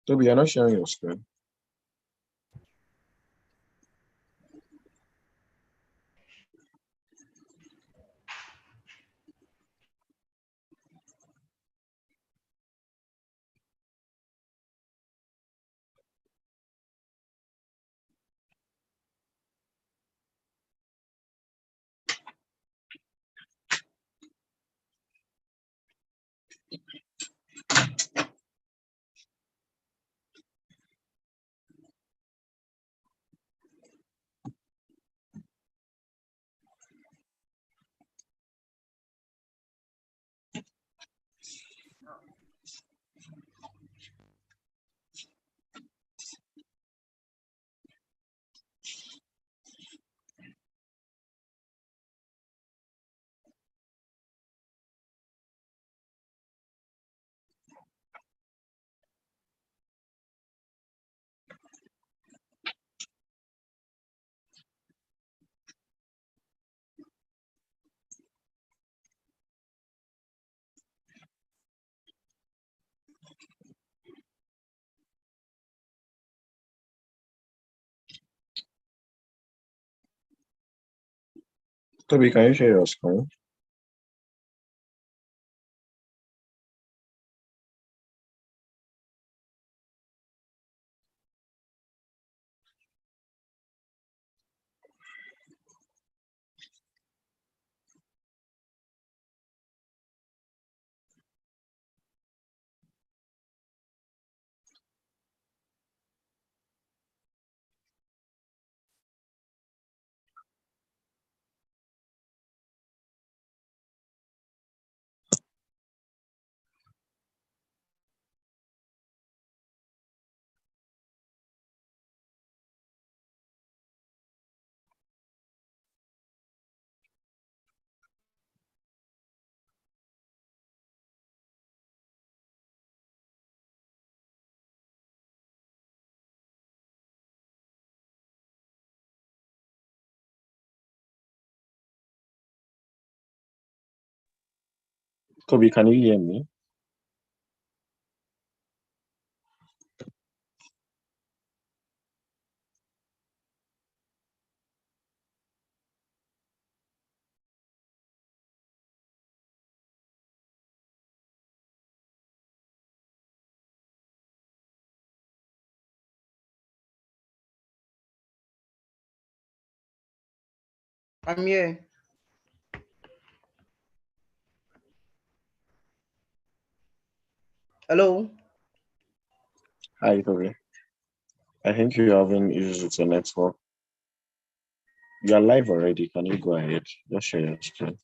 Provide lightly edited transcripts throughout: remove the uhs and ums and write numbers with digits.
Toby, you're not sharing your screen. Toby, can you share your screen? Toby, can you hear me? I'm here. Hello. Hi, Toby. I think you're having issues with your network. You're live already. Can you go ahead? Just share your screen.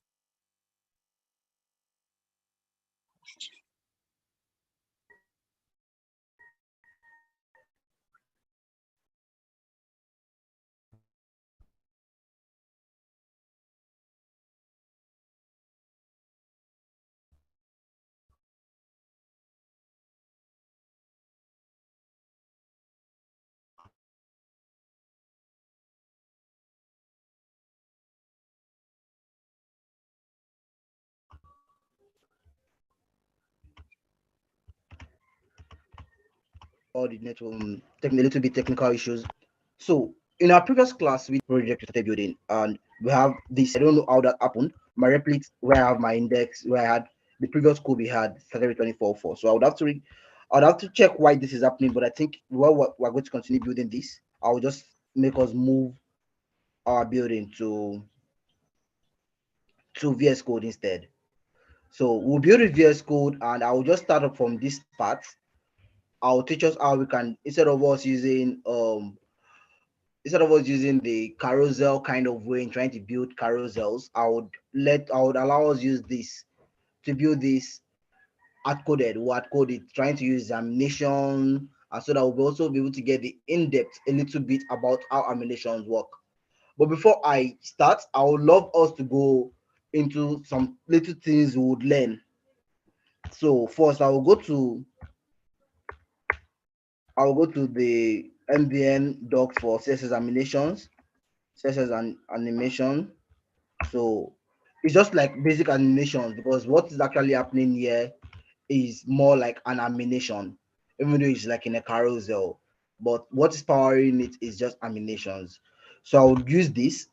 All the network, a little bit technical issues. So in our previous class, we project started building, and we have this. I don't know how that happened. My replete where I have my index where I had the previous code we had started with 24.4. So I'd have to check why this is happening. But I think while we're going to continue building this, I'll just make us move our building to VS Code instead. So we'll build a VS Code, and I'll just start up from this part. I'll teach us how we can instead of us using the carousel kind of way in trying to build carousels, I would allow us use this to build this hard coded, hard coded, trying to use examination, and so that we'll also be able to get the in-depth a little bit about how animations work. But before I start, I would love us to go into some little things we would learn. So first I will go to the MBN doc for CSS animations, CSS and animation. So it's just like basic animations because what is actually happening here is more like an animation. even though it's like in a carousel. But what is powering it is just animations. So I would use this.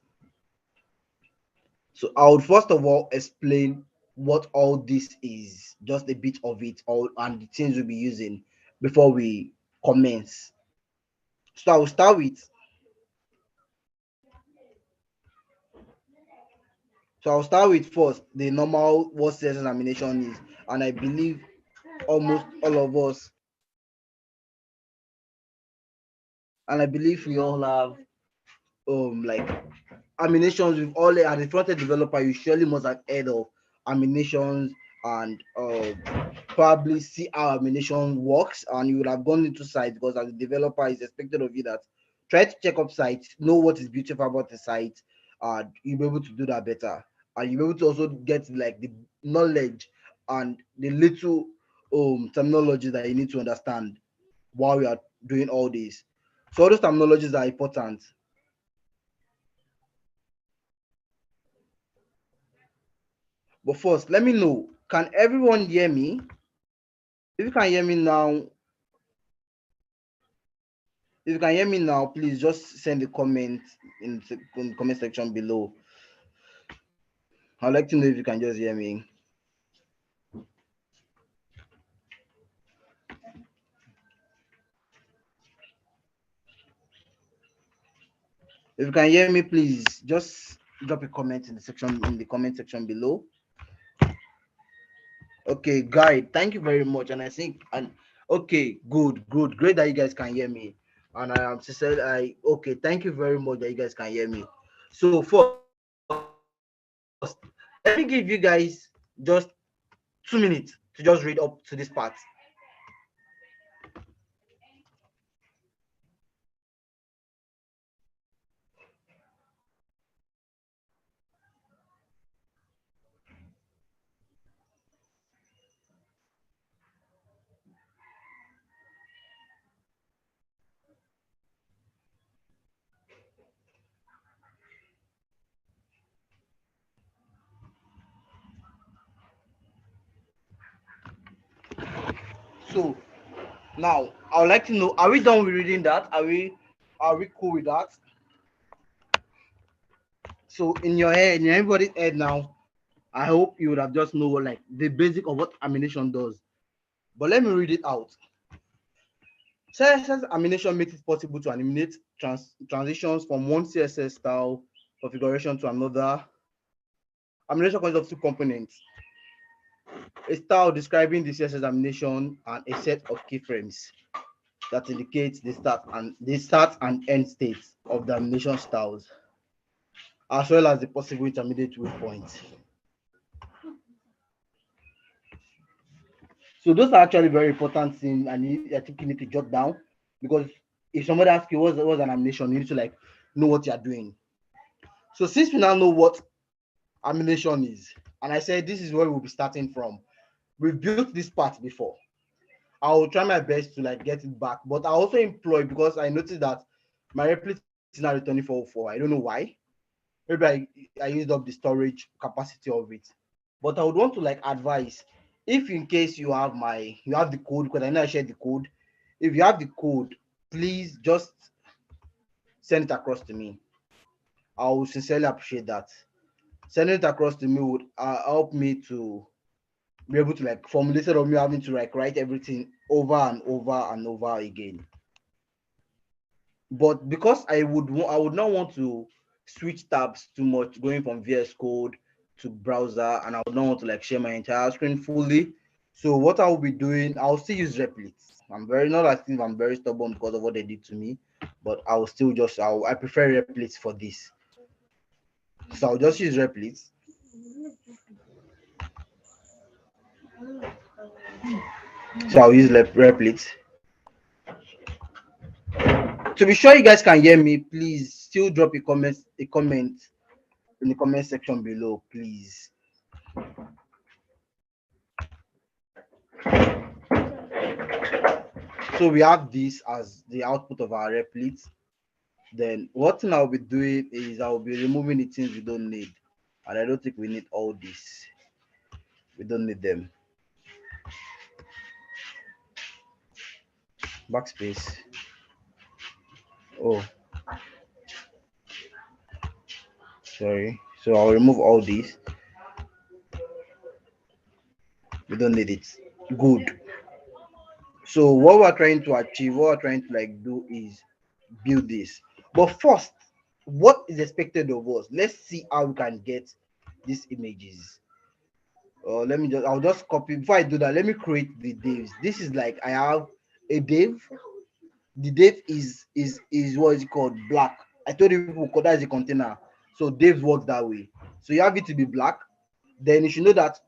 So I would first of all explain what all this is, just a bit of it, all and the things we'll be using before we commence. So I will start with first the normal what CSS animation is, and I believe almost all of us, and I believe we all have like animations with all as a front-end developer, you surely must have heard of animations and probably see how animation works, and you would have gone into site because as a developer, it's expected of you that try to check up sites, know what is beautiful about the site, and you'll be able to do that better. And you'll be able to also get like the knowledge and the little terminology that you need to understand while you are doing all this. So all those terminologies are important. But first, let me know, can everyone hear me? If you can hear me now, if you can hear me now, please just send a comment in the comment section below. I'd like to know if you can just hear me. If you can hear me, please just drop a comment in the comment section below. Okay, guy, thank you very much. And I think okay, good, great that you guys can hear me. And I am sincerely okay, thank you very much that you guys can hear me. So first, let me give you guys just 2 minutes to just read up to this part. So now I would like to know, are we done with reading that? Are we cool with that? So in your head, in everybody's head now, I hope you would have just know like the basic of what animation does. But let me read it out. CSS animation makes it possible to animate transitions from one CSS style configuration to another. Animation consists of two components: a style describing the CSS animation and a set of keyframes that indicates the start and end states of the animation styles, as well as the possible intermediate waypoints. So those are actually very important things, and I think you need to jot down, because if somebody asks you what's an animation, you need to like know what you're doing. So since we now know what animation is, and I said this is where we'll be starting from. We've built this part before. I will try my best to like get it back, but I also employ, because I noticed that my replit is now returning 404. I don't know why. Maybe I used up the storage capacity of it. But I would want to like advise, if in case you have the code, because I know I shared the code. If you have the code, please just send it across to me. I will sincerely appreciate that. Sending it across to me would help me to be able to like formulate, instead of me having to like write everything over and over and over again. But because I would not want to switch tabs too much, going from VS Code to browser, and I would not want to like share my entire screen fully. So what I will be doing, I'll still use replits. I'm very not as if I'm very stubborn because of what they did to me, but I will still just I prefer replits for this. So I'll just use replits. So I'll use replits. To be sure you guys can hear me, please still drop a comment in the comment section below, please. So we have this as the output of our replits. Then what thing I'll be doing is I'll be removing the things we don't need. And I don't think we need all this. We don't need them. backspace. Oh, sorry. So I'll remove all these. We don't need it. Good. So what we're trying to achieve, what we're trying to like do is build this. But first, what is expected of us? Let's see how we can get these images. Let me just, I'll just copy. Before I do that, let me create the divs. This is like I have a div. The div is what is it called, black. I told you people that is a container. So div works that way. So you have it to be black. Then you should know that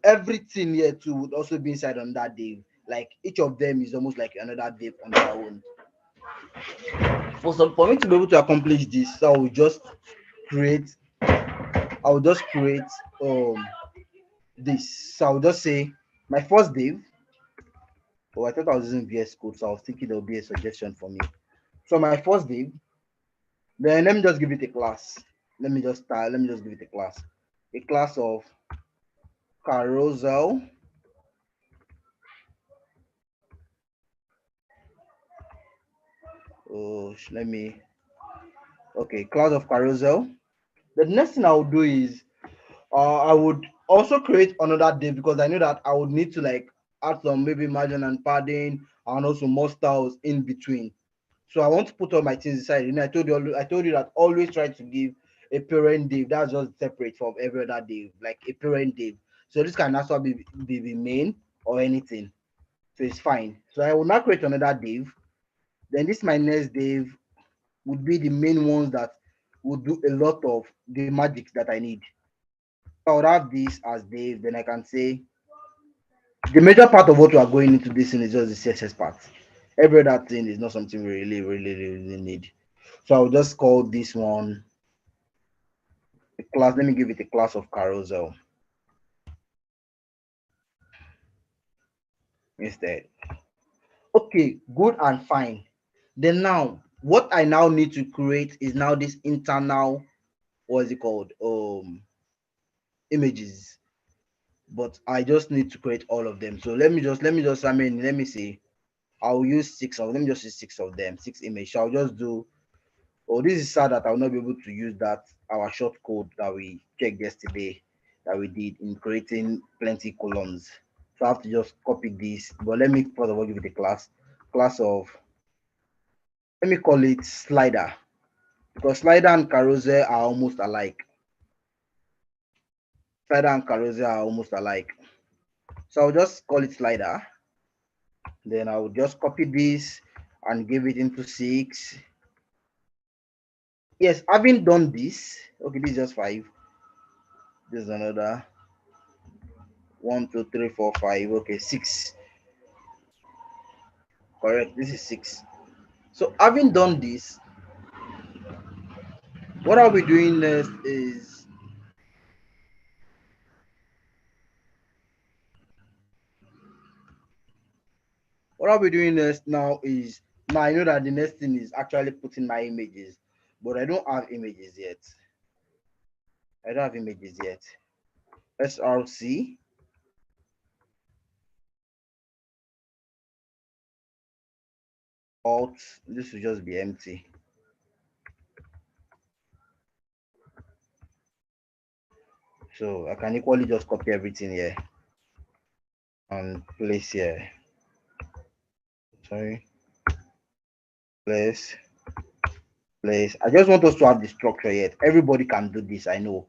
everything here too would also be inside on that div. Like each of them is almost like another div on their own. For me to be able to accomplish this, create I will just create this. So I'll just say my first div. Oh, I thought I was using VS Code, so I was thinking there will be a suggestion for me. So my first div, then let me just give it a class. Let me just give it a class. A class of carousel. Oh, let me, okay, class of carousel. The next thing I would do is I would also create another div because I know that I would need to like add some maybe margin and padding and also more styles in between. So I want to put all my things inside. And I told you that always try to give a parent div that's just separate from every other div, like a parent div. So this can also be main or anything. So it's fine. So I will now create another div. Then this my next div would be the main ones that would do a lot of the magic that I need. I would have this as div. Then I can say the major part of what we are going into this thing is just the CSS part. Every other thing is not something we really need. So I'll just call this one a class. Let me give it a class of carousel instead. Okay, good and fine. Then now, what I now need to create is now this internal, what is it called? Images. But I just need to create all of them. So let me see. I'll use let me just use six of them, six images. So I'll just do. Oh, this is sad that I'll not be able to use that our short code that we checked yesterday that we did in creating plenty columns. So I have to just copy this. But let me first of all give it a class of, let me call it slider, because slider and carousel are almost alike. Slider and carousel are almost alike. So I'll just call it slider. Then I'll just copy this and give it into six. Yes, having done this, okay, this is just five. This is another one, two, three, four, five. Okay, six. Correct. This is six. So having done this, what I'll be doing next is what I'll be doing next now is now I know that the next thing is actually putting my images, but I don't have images yet. I don't have images yet. SRC alt. This will just be empty. So I can equally just copy everything here and place here. Sorry. Place. I just want us to have the structure yet. Everybody can do this, I know.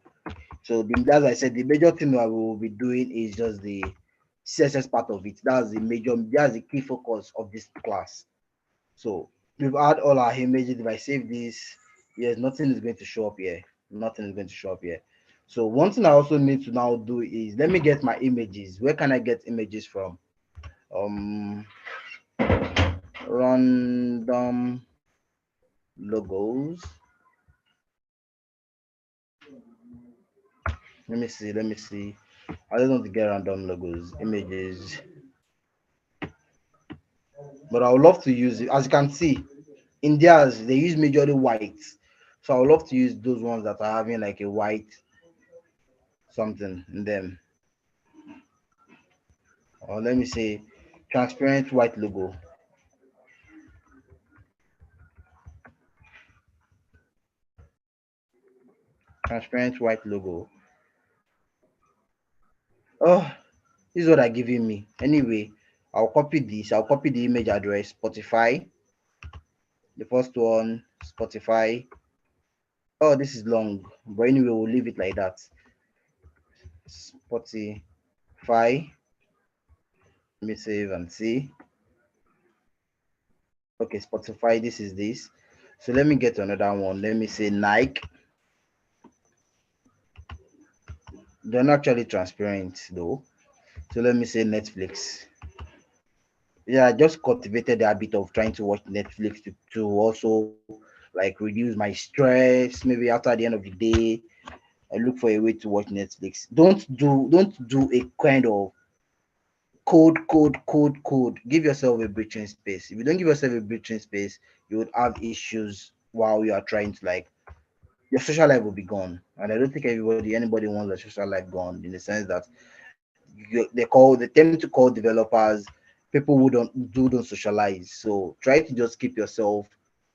So as I said, the major thing that we will be doing is just the CSS part of it. That's the key focus of this class. So we've had all our images. If I save this, yes, nothing is going to show up here. Nothing is going to show up here. So one thing I also need to now do is let me get my images. Where can I get images from? Random logos. Let me see. I just want to get random logos, images. But I would love to use it. As you can see, in theirs, they use majorly white. So I would love to use those ones that are having like a white something in them. Or let me say transparent white logo. transparent white logo. Oh, this is what they're giving me. Anyway, I'll copy this. I'll copy the image address, Spotify. The first one, Spotify. Oh, this is long, but anyway, we'll leave it like that. Spotify. Let me save and see. Okay, Spotify. This is this. So let me get another one. Let me say Nike. They're not actually transparent though. So let me say Netflix. Yeah, I just cultivated the habit of trying to watch Netflix to also like reduce my stress. Maybe after the end of the day, I look for a way to watch Netflix. Don't do a kind of code. Give yourself a breathing space. If you don't give yourself a breathing space, you would have issues while you are trying to like your social life will be gone. And I don't think anybody wants their social life gone in the sense that they tend to call developers people who don't socialize. So try to just keep yourself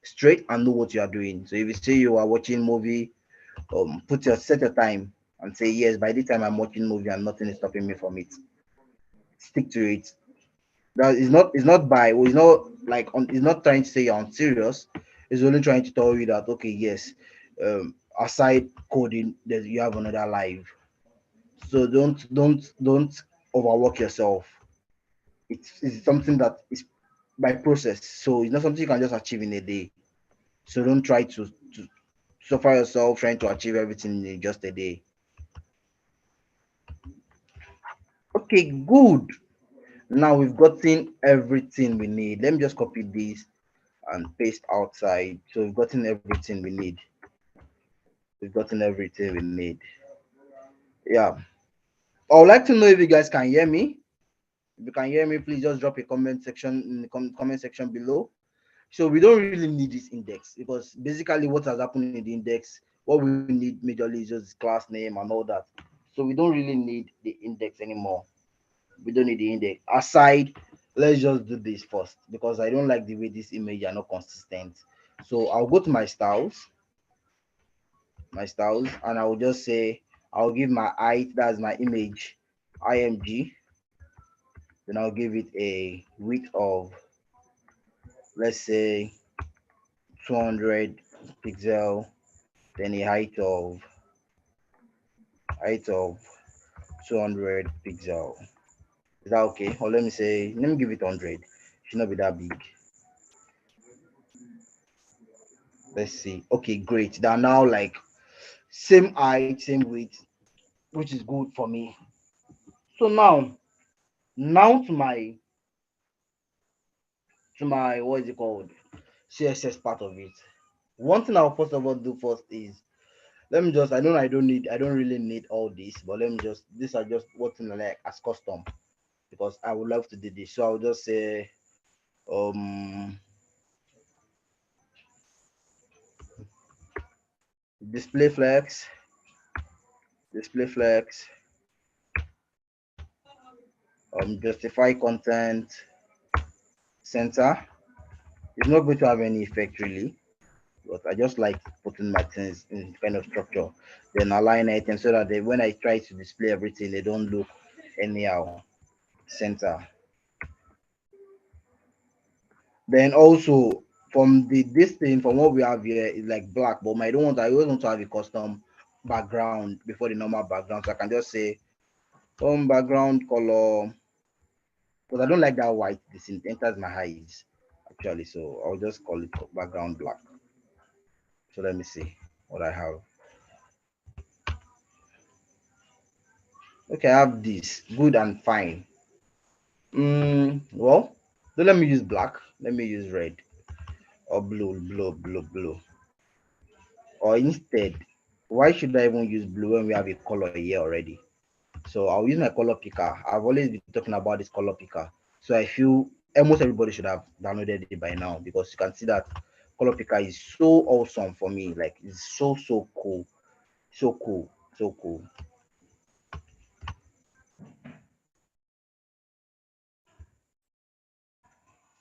straight and know what you are doing. So if you say you are watching movie, set your time and say yes. By the time I'm watching movie and nothing is stopping me from it, stick to it. That is not. It's not by. It's not like on. It's not trying to say you're unserious. It's only trying to tell you that okay, yes, aside coding, that you have another life. So don't overwork yourself. It's something that is by process. So it's not something you can just achieve in a day. So don't try to suffer yourself trying to achieve everything in just a day. Okay, good. Now we've gotten everything we need. Let me just copy this and paste outside. So we've gotten everything we need. We've gotten everything we need. Yeah. I would like to know if you guys can hear me. If you can hear me, please just drop a comment section in the comment section below. So we don't really need this index because basically what has happened in the index, what we need majorly is just class name and all that. So we don't really need the index anymore. We don't need the index. Aside, let's just do this first because I don't like the way this image are not consistent. So I'll go to my styles, and I'll just say I'll give my height, that's my image, img. Then I'll give it a width of, let's say, 200 pixel, then a height of 200 pixel. Is that okay? Or let me give it 100. Should not be that big. Let's see. Okay, great. They're now like same height, same width, which is good for me. So now to my what is it called? CSS part of it. One thing I'll first of all do first is let me just I don't really need all this, but let me just these are just what I like as custom because I would love to do this. So I'll just say um display flex, display flex, justify content center. It's not going to have any effect really, but I just like putting my things in kind of structure. Then align items so that when I try to display everything, they don't look anyhow. Center. Then also from this thing from what we have here is like black, but I always want to have a custom background before the normal background. So I can just say background color because I don't like that white. This enters my eyes actually. So I'll just call it background black. So let me see what I have. Okay, I have this good and fine. Well, don't let me use black. Let me use red or blue. Or instead, why should I even use blue when we have a color here already? So I'll use my color picker. I've always been talking about this color picker. So I feel almost everybody should have downloaded it by now because you can see that color picker is so awesome for me. Like it's so cool. So cool. So cool.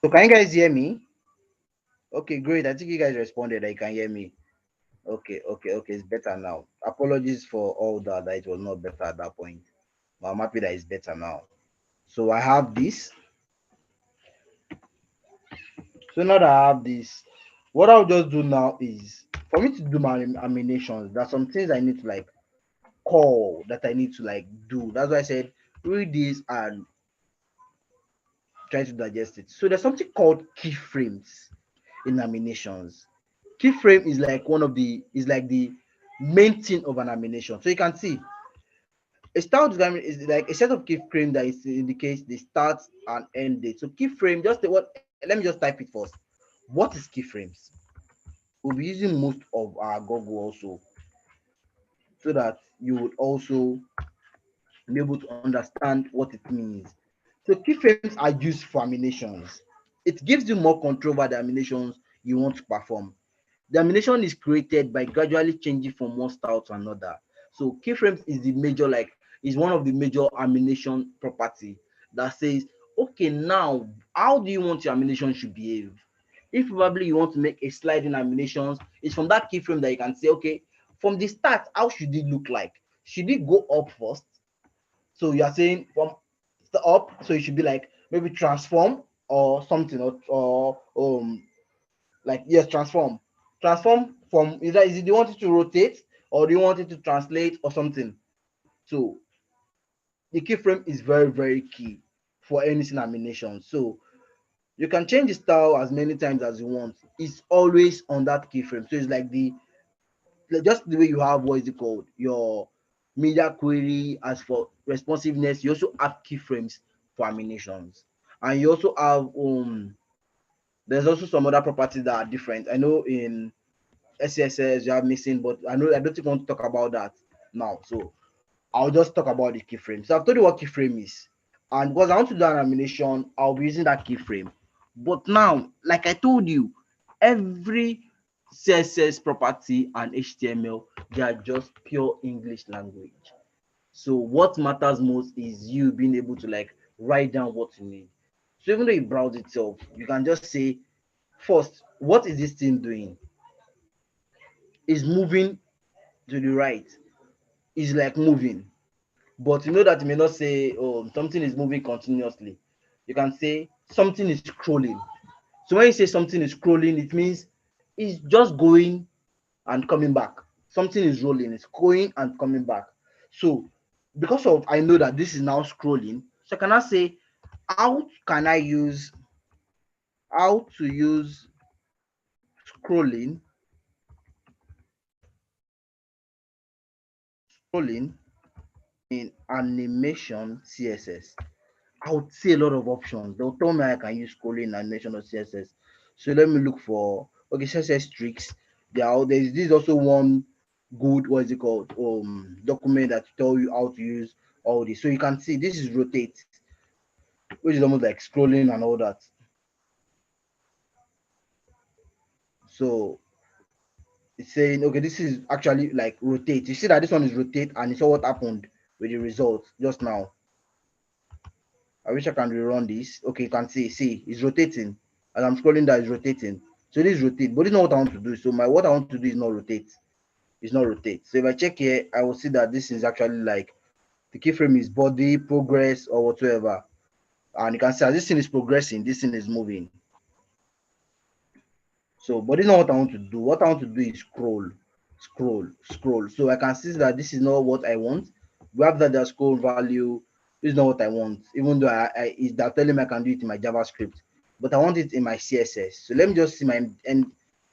So can you guys hear me? Okay, great. I think you guys responded that you can hear me. Okay. It's better now. Apologies for all that it was not better at that point. But I'm happy that it's better now. So I have this. So now that I have this, what I'll just do now is for me to do my animations, there's some things I need to like call that I need to like do. That's why I said read this and try to digest it. So there's something called keyframes in animations. Keyframe is like is like the main thing of an animation. So you can see a start is like a set of keyframe that is indicates the start and end date. So keyframe, just the what let me just type it first. What is keyframes? We'll be using most of our Google also so that you would also be able to understand what it means. So keyframes are used for animations. It gives you more control over the animations you want to perform. The animation is created by gradually changing from one style to another. So keyframes is the major is one of the major animation property that says, okay, now how do you want your animation should behave? If probably you want to make a sliding animations, it's from that keyframe that you can say, okay, from the start, how should it look like? Should it go up first? So you are saying from the up, so it should be like maybe transform or something, or like yes, transform. Transform from either is it do you want it to rotate or do you want it to translate or something? So the keyframe is very, very key for anything animation. So you can change the style as many times as you want. It's always on that keyframe. So it's like the just the way you have what is it called your media query. As for responsiveness, you also have keyframes for animations, and you also have there's also some other properties that are different. I know in SCSS you have missing, but I don't think I want to talk about that now. So I'll just talk about the keyframe. So I've told you what keyframe is, and because I want to do an animation, I'll be using that keyframe. But now, like I told you, every CSS property and HTML, they are just pure English language. So what matters most is you being able to like write down what you need. So even though you browse itself, you can just say, first, what is this thing doing? Is moving to the right. Is like moving. But you know that you may not say, oh, something is moving continuously. You can say something is scrolling. So when you say something is scrolling, it means it's just going and coming back. Something is rolling, it's going and coming back. So because of I know that this is now scrolling, so can I say how can I use how to use scrolling scrolling in animation CSS? I would see a lot of options. They'll tell me I can use scrolling animation or CSS. So let me look for okay CSS tricks. There's this also one good what is it called document that tell you how to use all this. So you can see this is rotate, which is almost like scrolling and all that. So it's saying okay, this is actually like rotate. You see that this one is rotate, and you saw what happened with the result just now. I wish I can rerun this. Okay, you can see it's rotating. As I'm scrolling down, it's rotating. So this rotate, but it's not what I want to do. So my what I want to do is not rotate. It's not rotate. So if I check here, I will see that this is actually like the keyframe is body, progress, or whatsoever. And you can see as this thing is progressing, this thing is moving. So, but it's not what I want to do. What I want to do is scroll. So I can see that this is not what I want. We have that the scroll value. This is not what I want, even though is that telling me I can do it in my JavaScript, but I want it in my CSS. So let me just see my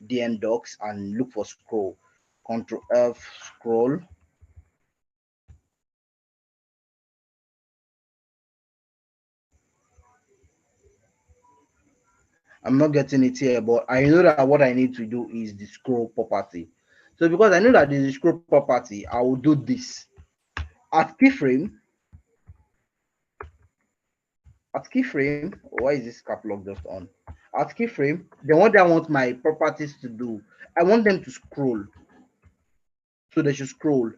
DN docs and look for scroll. Control F scroll. I'm not getting it here, but I know that what I need to do is the scroll property. So because I know that there's a scroll property, I will do this at keyframe. At keyframe, why is this cap lock just on? At keyframe, then what I want my properties to do, I want them to scroll. So they should scroll.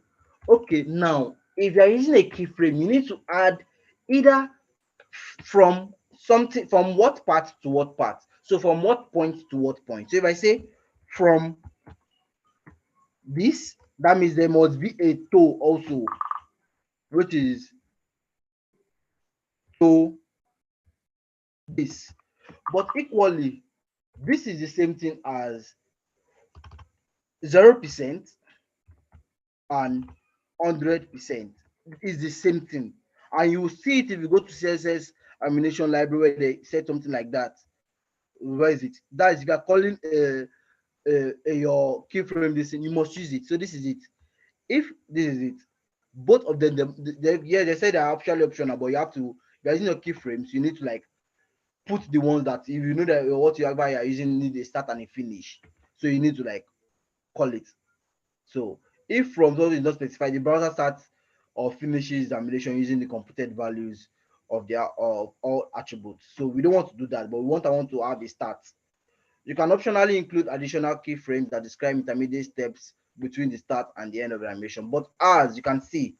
Okay, now if you're using a keyframe, you need to add either from something from what part to what part. So from what point to what point. So if I say from this, that means there must be a toe also, which is to this. But equally, this is the same thing as 0% and 100%. Is the same thing. And you will see it if you go to CSS animation library where they said something like that. Where is it? That is, if you are calling your keyframe this thing, you must use it. So this is it. If this is it, both of them, yeah, they say they're actually optional, but you have to, if you're using your keyframes, you need to like put the ones that, if you know that what you are using need a start and a finish, so you need to like call it. So if from those is not specified, the browser starts or finishes examination using the computed values of their of all attributes. So we don't want to do that, but I want to have a start. You can optionally include additional keyframes that describe intermediate steps between the start and the end of the animation. But as you can see,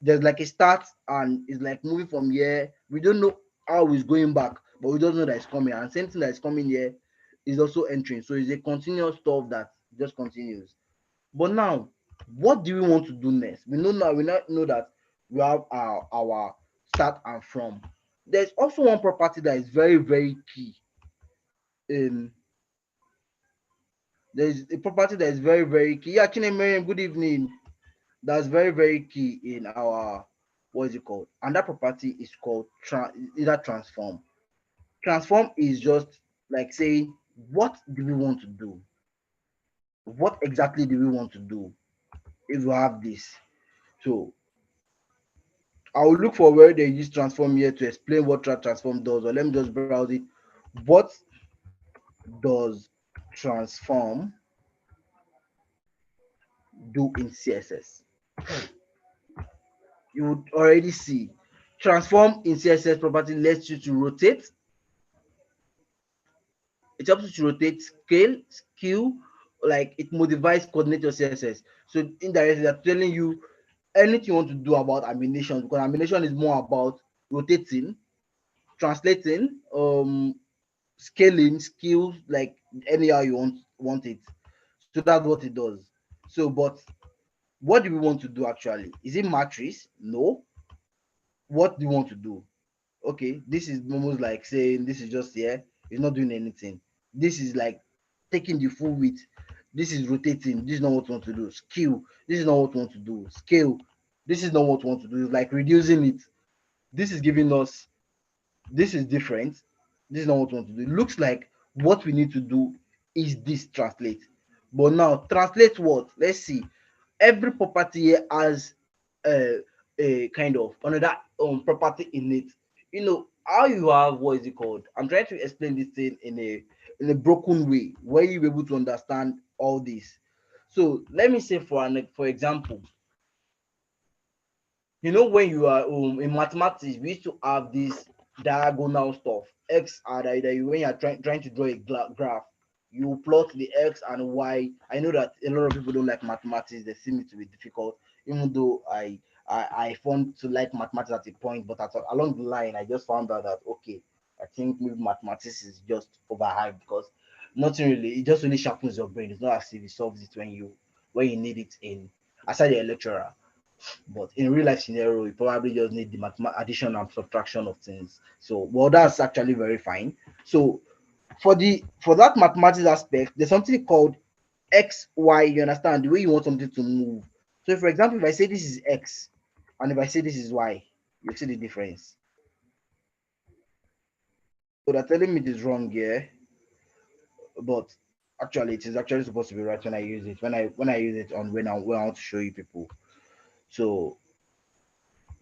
there's like a start and it's like moving from here. We don't know how it's going back, but we don't know that it's coming. And same thing that is coming here is also entering. So it's a continuous stuff that just continues. But now, what do we want to do next? We know now, we now know that we have our start and from. There's also one property that is very, very key. Um, there's a property that is very, very key. Yeah, Chine Miriam, good evening. That's very, very key in our, what is it called? And that property is called either transform. Transform is just like saying, what do we want to do? What exactly do we want to do if we have this? So I will look for where they use transform here to explain what transform does, or let me just browse it. What does transform do in CSS? You would already see transform in CSS property lets you to rotate. It helps you to rotate, scale, skew, like it modifies, coordinate your CSS. So indirectly, they're telling you anything you want to do about animation, because animation is more about rotating, translating, scaling, skills, like anyhow you want it. So that's what it does. So, but what do we want to do actually? Is it matrix? No. What do you want to do? Okay, this is almost like saying this is just here, it's not doing anything. This is like taking the full width. This is rotating. This is not what we want to do. Skew. This is not what we want to do. Scale. This is not what we want to do. It's like reducing it. This is giving us, this is different. This is not what we want to do. It looks like what we need to do is this translate. But now translate what? Let's see. Every property here has a kind of another property in it. You know how you have, what is it called? I'm trying to explain this thing in a broken way where you're able to understand all this. So let me say for example, you know, when you are in mathematics, we used to have this diagonal stuff. X are that when you are trying to draw a graph, you plot the x and y. I know that a lot of people don't like mathematics; they seem it to be difficult. Even though I found to like mathematics at a point, but along the line, I just found out that okay, I think maybe mathematics is just overhyped because nothing really. It just really sharpens your brain. It's not as if it solves it when you need it in aside your lecturer. But in real life scenario, you probably just need the addition and subtraction of things. So, well, that's actually very fine. So, for that mathematics aspect, there's something called x, y. You understand the way you want something to move. So, for example, if I say this is x, and if I say this is y, you see the difference. So they're telling me this wrong here, but actually, it is actually supposed to be right when I use it. When I use it on when I want to show you people. So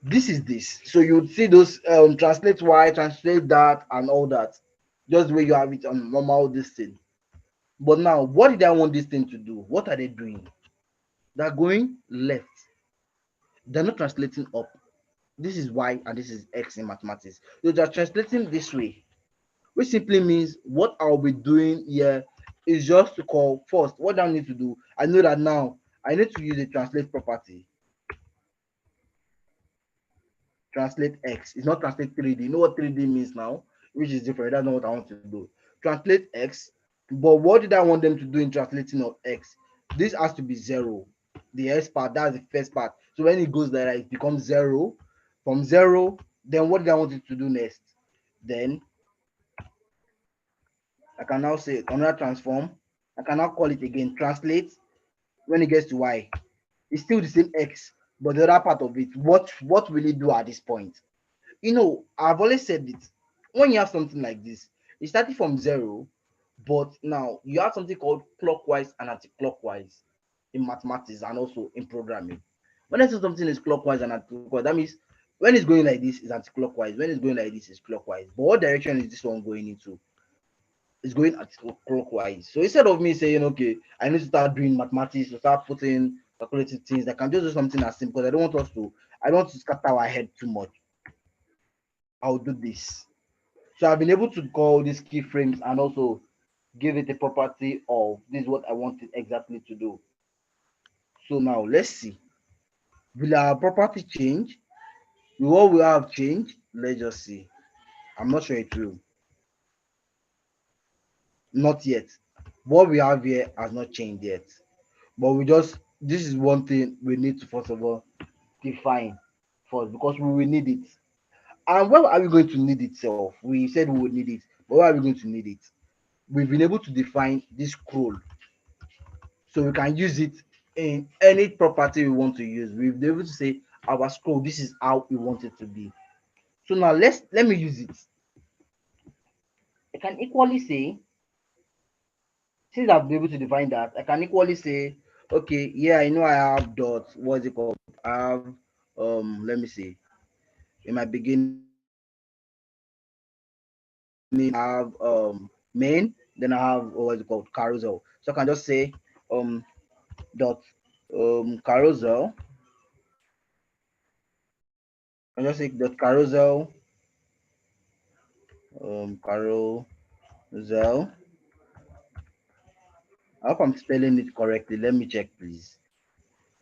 this is this. So you would see those translate y, translate that, and all that. Just the way you have it on normal this thing. But now, what did I want this thing to do? What are they doing? They're going left. They're not translating up. This is y and this is x in mathematics. So they're translating this way, which simply means what I'll be doing here is just to call first. What do I need to do? I know that now I need to use a translate property. Translate X. It's not translate 3D. You know what 3D means now, which is different. That's not what I want to do. Translate X. But what did I want them to do in translating of X? this has to be 0. The S part, that's the first part. So when it goes there, it becomes 0. From 0, then what did I want it to do next? Then I can now say another transform. I can now call it again, translate. When it gets to Y, it's still the same X, but the other part of it, what will it do at this point? I've always said it. When you have something like this, it started from 0, but now you have something called clockwise and anti-clockwise in mathematics and also in programming. When I say something is clockwise and anti-clockwise, that means when it's going like this is anti-clockwise, when it's going like this is clockwise. But what direction is this one going into? It's going anti-clockwise. So instead of me saying, okay, I need to start doing mathematics, to start putting calculating things, I can just do something as simple because I don't want to scatter our head too much. I'll do this. So I've been able to call these keyframes and also give it a property of this is what I want it exactly to do. So now let's see. Will our property change? Will what we have changed? Let's just see. I'm not sure it will. Not yet. What we have here has not changed yet. But this is one thing we need to first of all define first because we will need it. And where are we going to need itself? We said we would need it, but where are we going to need it? We've been able to define this scroll, so we can use it in any property we want to use. We've been able to say our scroll, this is how we want it to be. So now let me use it. I can equally say, since I've been able to define that, I can equally say, okay, yeah, I know I have dot, what's it called? I have let me see. In my beginning, I have main, then I have what's it called? Carousel. So I can just say dot carousel. I just say dot carousel carousel. I hope I'm spelling it correctly. Let me check, please.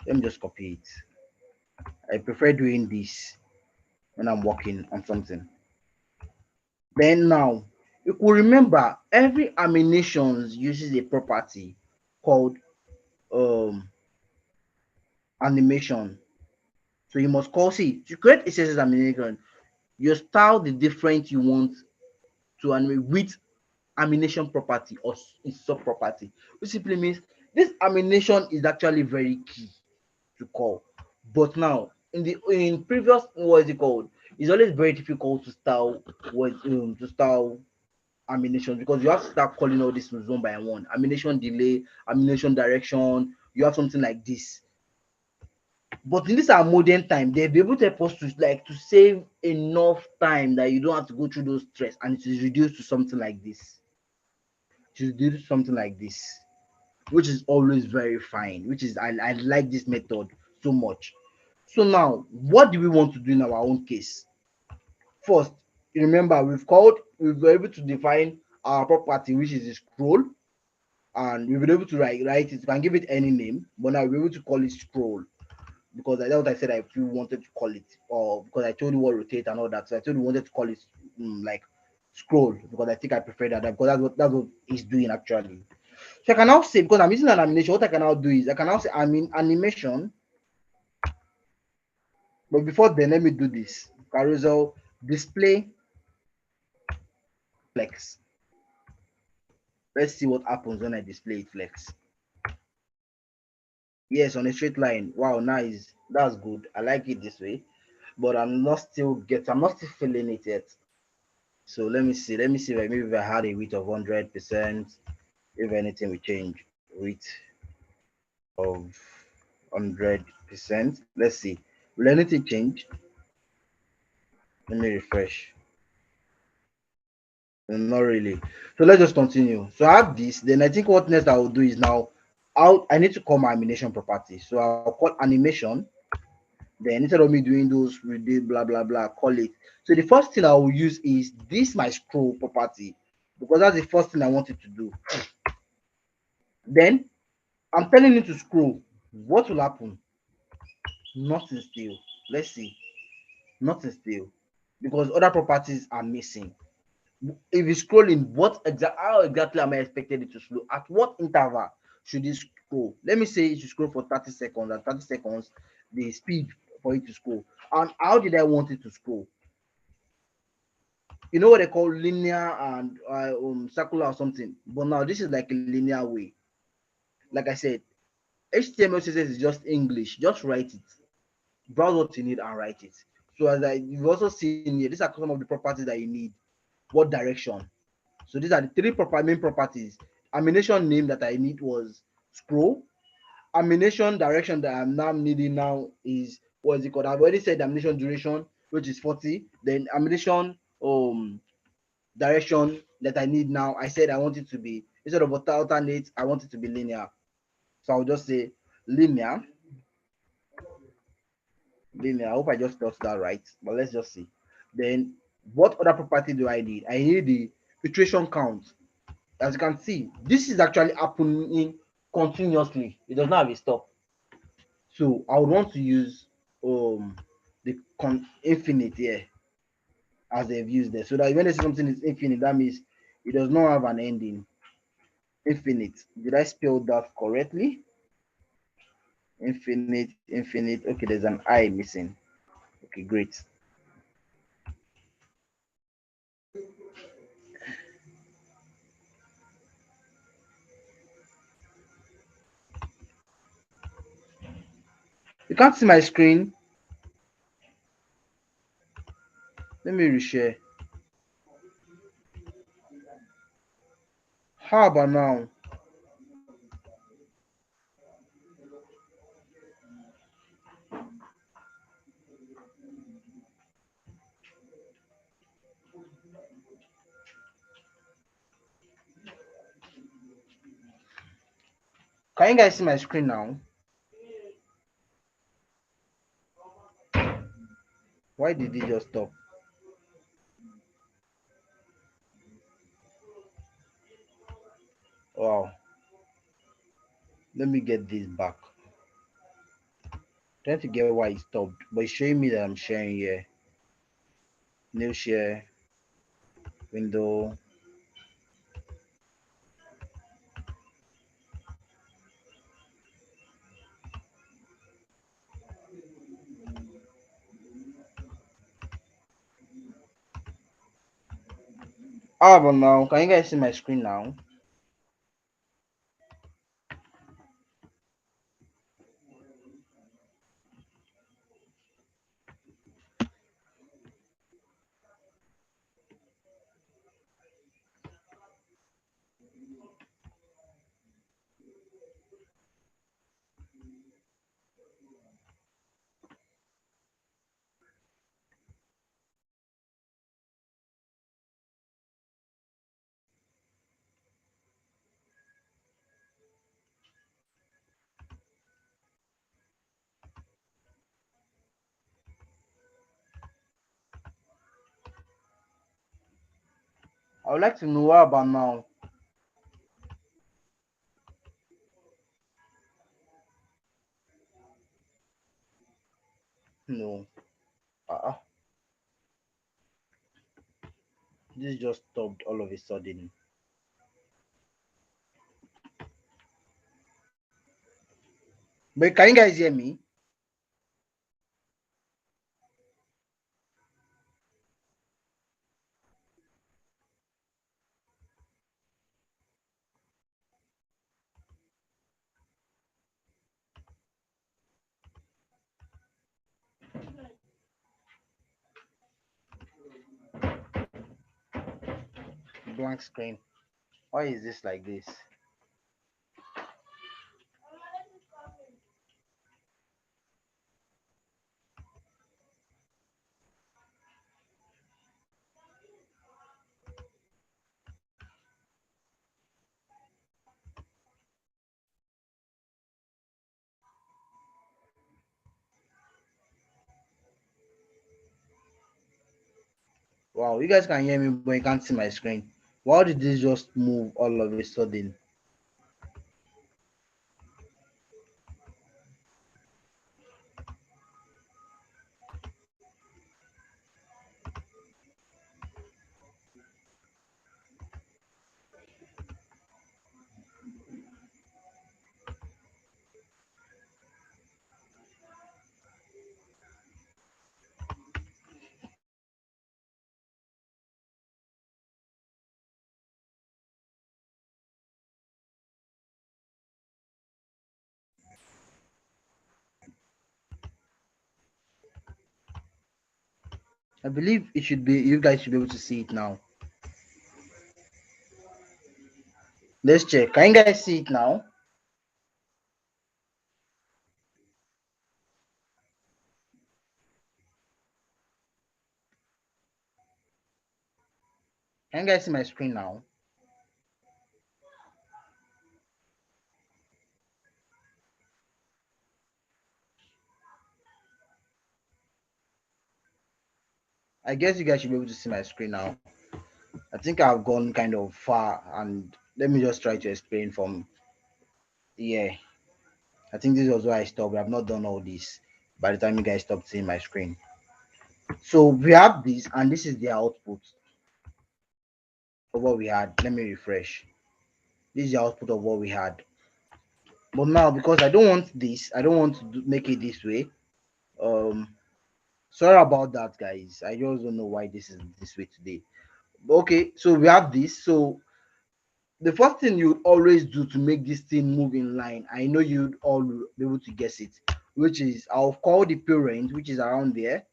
Let me just copy it. I prefer doing this when I'm working on something. Then now, you could remember every animation uses a property called um animation. So you must call see to create a CSS animation, you style the different you want to animate with animation property or its sub property, which simply means this animation is actually very key to call. But now in previous what is it called? It's always very difficult to style animations because you have to start calling all this one by one. Animation delay, animation direction. You have something like this. But in this our modern time, they'll be able to help us to save enough time that you don't have to go through those stress, and it is reduced to something like this. To do something like this, which is always very fine, which is I like this method so much. So now what do we want to do in our own case? First, remember we were able to define our property, which is a scroll, and we've been able to write it. You can give it any name, but now we're able to call it scroll because that's what I said I feel wanted to call it, or because I told you what rotate and all that. So I told you wanted to call it like scroll because I think I prefer that because that's what it's doing actually. So I can now say, because I'm using an animation, what I can now do is I can now say animation. But before then, let me do this. Carousel display flex. Let's see what happens when I display it flex. Yes, on a straight line. Wow, nice. That's good. I like it this way. But I'm not still feeling it yet. So let me see. Let me see if maybe if I had a width of 100%, if anything will change. Width of 100%. Let's see. Will anything change? Let me refresh. Not really. So let's just continue. So I have this. Then I think what next I will do is now I need to call my animation property. So I'll call animation. Then instead of me doing those we did blah blah blah, call it. So the first thing I will use is this my scroll property because that's the first thing I wanted to do. Then I'm telling it to scroll. What will happen? Nothing still. Let's see. Nothing still. Because other properties are missing. If it's scrolling, how exactly am I expected it to slow? At what interval should it scroll? Let me say it should scroll for 30 seconds, and 30 seconds the speed for it to scroll. And how did I want it to scroll? You know what they call linear and circular or something, but now this is like a linear way. Like I said, HTML CSS is just English. Just write it, browse what you need and write it. So as you've also seen here, these are some of the properties that you need. What direction? So these are the three main properties. Animation name that I need was scroll. Animation direction that I'm now needing now is, what is it called? I've already said animation duration, which is 40. Then animation direction that I need now, I said I want it to be, instead of alternate, I want it to be linear. So I'll just say linear. Linear. I hope I just spelled that right, but let's just see. Then what other property do I need? I need the iteration count. As you can see, this is actually happening continuously. It does not have a stop. So I would want to use the infinite here as they've used there. So that when they say something is infinite, that means it does not have an ending. Infinite. Did I spell that correctly? Infinite, infinite. Okay, there's an I missing. Okay, great. You can't see my screen. Let me reshare. How about now? Can you guys see my screen now? Why did it just stop? Wow. Let me get this back. Trying to get why it stopped, but it's showing me that I'm sharing here. New share window. How about now? Can you guys see my screen now? I would like to know what about now. No. Uh, this just stopped all of a sudden. But can you guys hear me? Blank screen. Why is this like this? Wow, you guys can hear me, but you can't see my screen. Why did this just move all of a sudden? I believe it should be, you guys should be able to see it now. Let's check. Can you guys see it now? Can you guys see my screen now? I guess you guys should be able to see my screen now. I think I've gone kind of far, and let me just try to explain from here. I think this was where I stopped. I've not done all this by the time you guys stopped seeing my screen. So we have this, and this is the output of what we had. Let me refresh. This is the output of what we had. But now, because I don't want this, I don't want to make it this way. Um, Sorry about that, guys. I just don't know why this is this way today. But okay, so we have this. So the first thing you always do to make this thing move in line, I know you'd all be able to guess it, which is I'll call the parent, which is around there,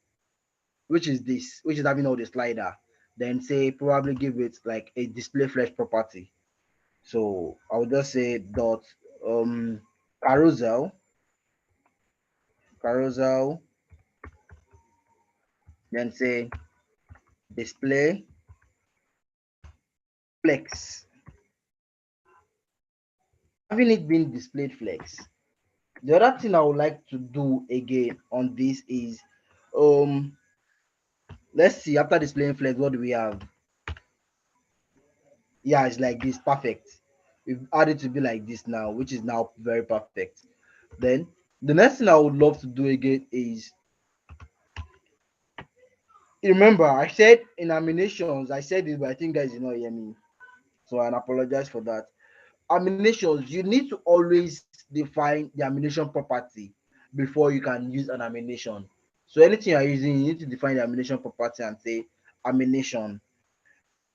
which is this, which is having all the slider. Then say probably give it like a display flash property. So I'll just say dot um carousel, carousel, then say display flex. Having it been displayed flex. The other thing I would like to do again on this is um let's see, after displaying flex, what do we have? Yeah, it's like this, perfect. We've added to be like this now, which is now very perfect. Then the next thing I would love to do again is, remember I said in animations, I said it, but I think guys did not hear me. So I apologize for that. Animations, you need to always define the animation property before you can use an animation. So anything you're using, you need to define the animation property and say animation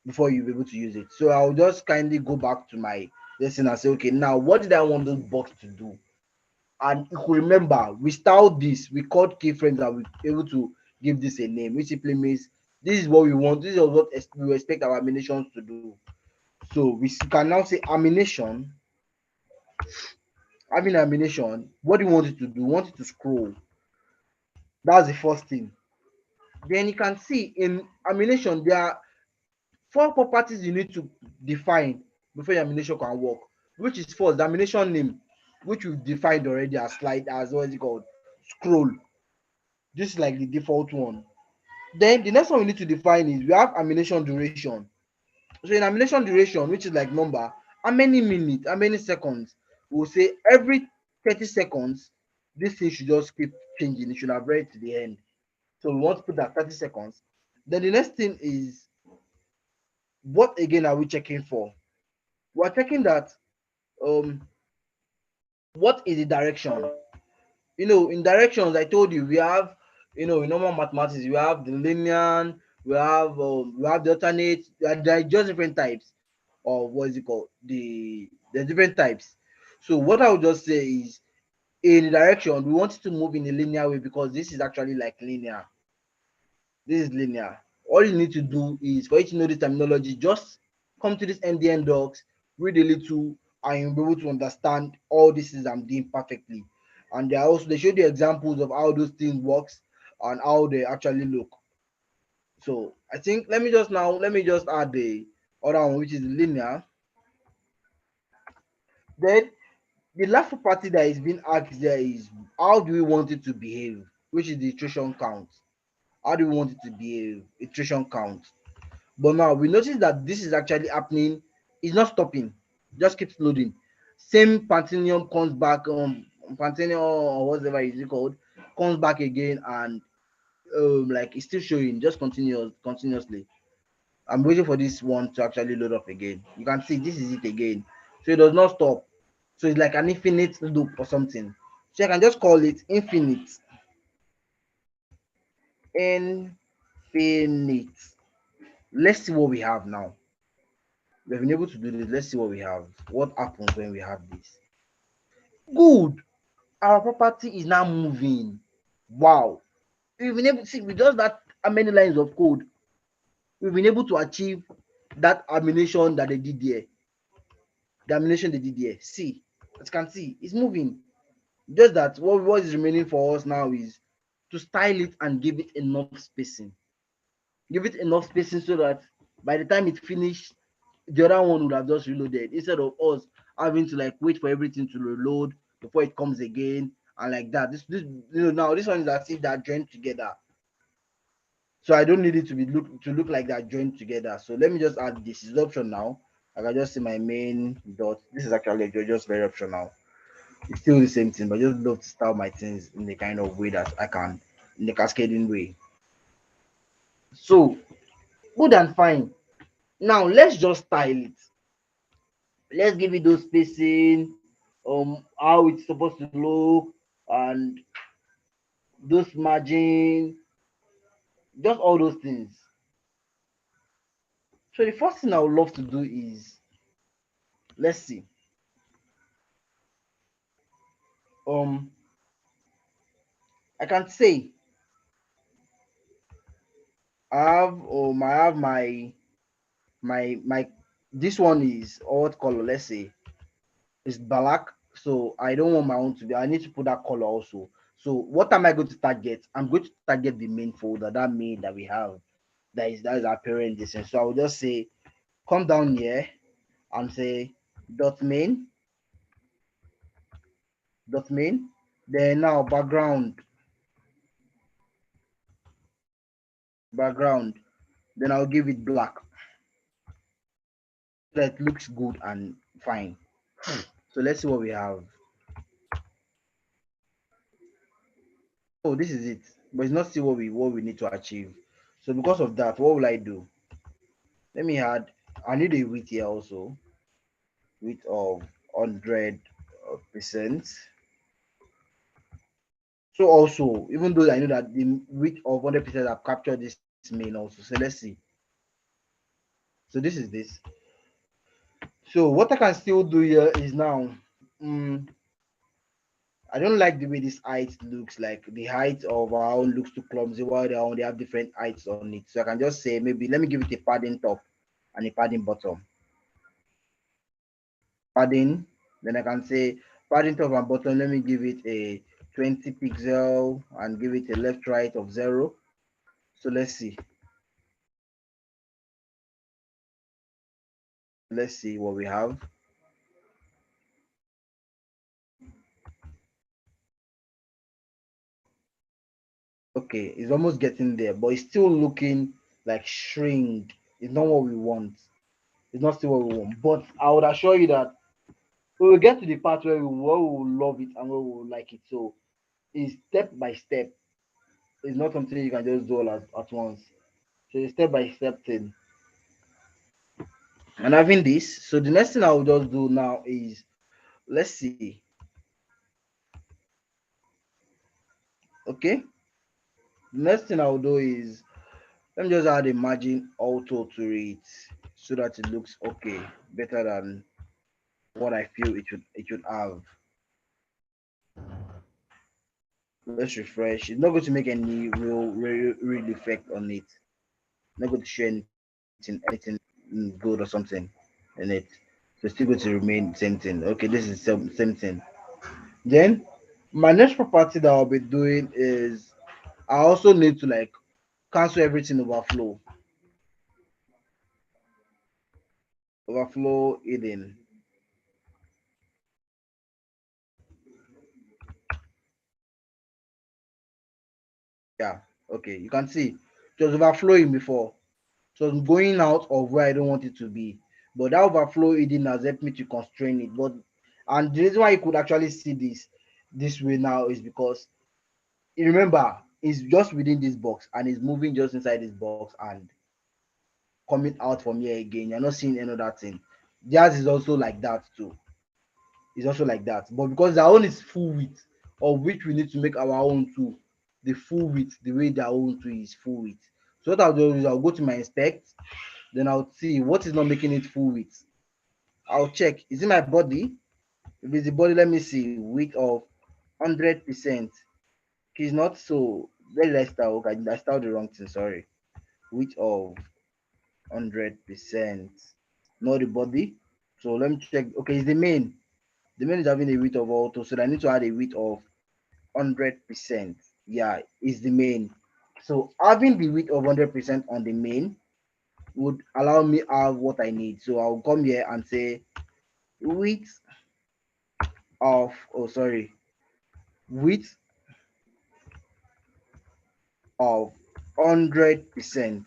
before you be able to use it. So I'll just kindly go back to my lesson and say, okay, now what did I want this box to do? And if you remember, we styled this, we called keyframes and we were able to give this a name, which simply means this is what we want, this is what we expect our animations to do. So we can now say animation, having animation, what do you want it to do? You want it to scroll. That's the first thing. Then you can see in animation, there are four properties you need to define before your animation can work, which is first the animation name, which we've defined already as slide, as what is it called? Scroll. This is like the default one. Then the next one we need to define is we have animation duration. So in animation duration, which is like number, how many minutes, how many seconds? We'll say every 30 seconds, this thing should just keep changing. It should have read to the end. So we want to put that 30 seconds. Then the next thing is, what again are we checking for? We're checking that um what is the direction? In directions, I told you we have, in normal mathematics, we have the linear, we have the alternate, there are just different types of what is it called? The different types. So what I would just say is, in the direction, we want it to move in a linear way because this is actually like linear. This is linear. All you need to do is, for you to know the terminology, just come to this MDN docs, read a little, and you'll be able to understand all this is I'm doing perfectly. And they show the examples of how those things works and how they actually look. So I think let me just add the other one, which is linear. Then the last property that is being asked there is, how do we want it to behave, which is the iteration count. How do we want it to behave? Iteration count. But now we notice that this is actually happening. It's not stopping. Just keeps loading. Same Pantinium comes back. Pantinium or whatever is it called comes back again, and like it's still showing. Just continuously. I'm waiting for this one to actually load up again. You can see this is it again. So it does not stop. So it's like an infinite loop or something. So I can just call it infinite. Infinite. Let's see what we have now. We've been able to do this. Let's see what we have. What happens when we have this? Good. Our property is now moving. Wow. We've been able to see with just that how many lines of code we've been able to achieve that animation that they did there. The animation they did there. See, as you can see, it's moving. Just that what is remaining for us now is to style it and give it enough spacing. Give it enough spacing so that by the time it finished, the other one would have just reloaded instead of us having to like wait for everything to reload before it comes again and like that. This now this one is as if they're joined together. So I don't need it to look like they're joined together. So let me just add this. Is option now. I can just see my main dot. This is actually just very optional. It's still the same thing, but I just love to style my things in the kind of way that I can, in the cascading way. So good and fine. Now let's just style it. Let's give it those spacing, how it's supposed to look, and those margin, just all those things. So the first thing I would love to do is, let's see, um, I can say I have my this one is what color? Let's say it's black. So I don't want my own to be. I need to put that color also. So what am I going to target? I'm going to target the main folder, that main that we have. That is our parent distance. So I will just say come down here and say dot main dot main. Then now background. Then I'll give it black. That looks good and fine. So let's see what we have. Oh, this is it, but it's not still what we need to achieve. So because of that, what will I do? Let me add. I need a width here also. Width of 100%. So also, even though I know that the width of 100% have captured this main also. So let's see. So this is this. So what I can still do here is now, um, I don't like the way this height looks. Like the height of our own looks too clumsy, while their own they have different heights on it. So I can just say maybe let me give it a padding top and a padding bottom. Padding. Then I can say padding top and bottom. Let me give it a 20 pixel and give it a left right of 0. So let's see what we have. Okay, it's almost getting there, but it's still looking like shrink. It's not what we want. It's not still what we want. But I would assure you that we will get to the part where we will love it and where we will like it. So it's step by step. It's not something you can just do all at once. So it's step by step thing. And having this, so the next thing I will just do now is, let's see. Okay. The next thing I will do is, let me just add a margin auto to it so that it looks okay, better than what I feel it should have. Let's refresh. It's not going to make any real effect on it. Not going to show anything good or something in it. So it's still going to remain same thing. Okay, this is same thing. Then my next property that I'll be doing is I also need to like cancel everything overflow. Overflow hidden. Yeah, okay. You can see it was overflowing before. So I'm going out of where I don't want it to be. But that overflow hidden has helped me to constrain it. But and the reason why you could actually see this way now is because you remember it's just within this box and it's moving just inside this box and coming out from here again. You're not seeing any other thing. Theirs is also like that too. It's also like that. But because our own is full width, of which we need to make our own too, the full width, the way their own too is full width. So what I'll do is I'll go to my inspect, then I'll see what is not making it full width. I'll check, is it my body? If it's the body, let me see, width of 100%. It's not so. Where did I start? Okay, I started the wrong thing. Sorry. Width of 100%. Not the body. So let me check. Okay, it's the main. The main is having a width of auto, so I need to add a width of 100%. Yeah, it's the main. So having the width of 100% on the main would allow me have what I need. So I'll come here and say width of, oh sorry, width of 100%,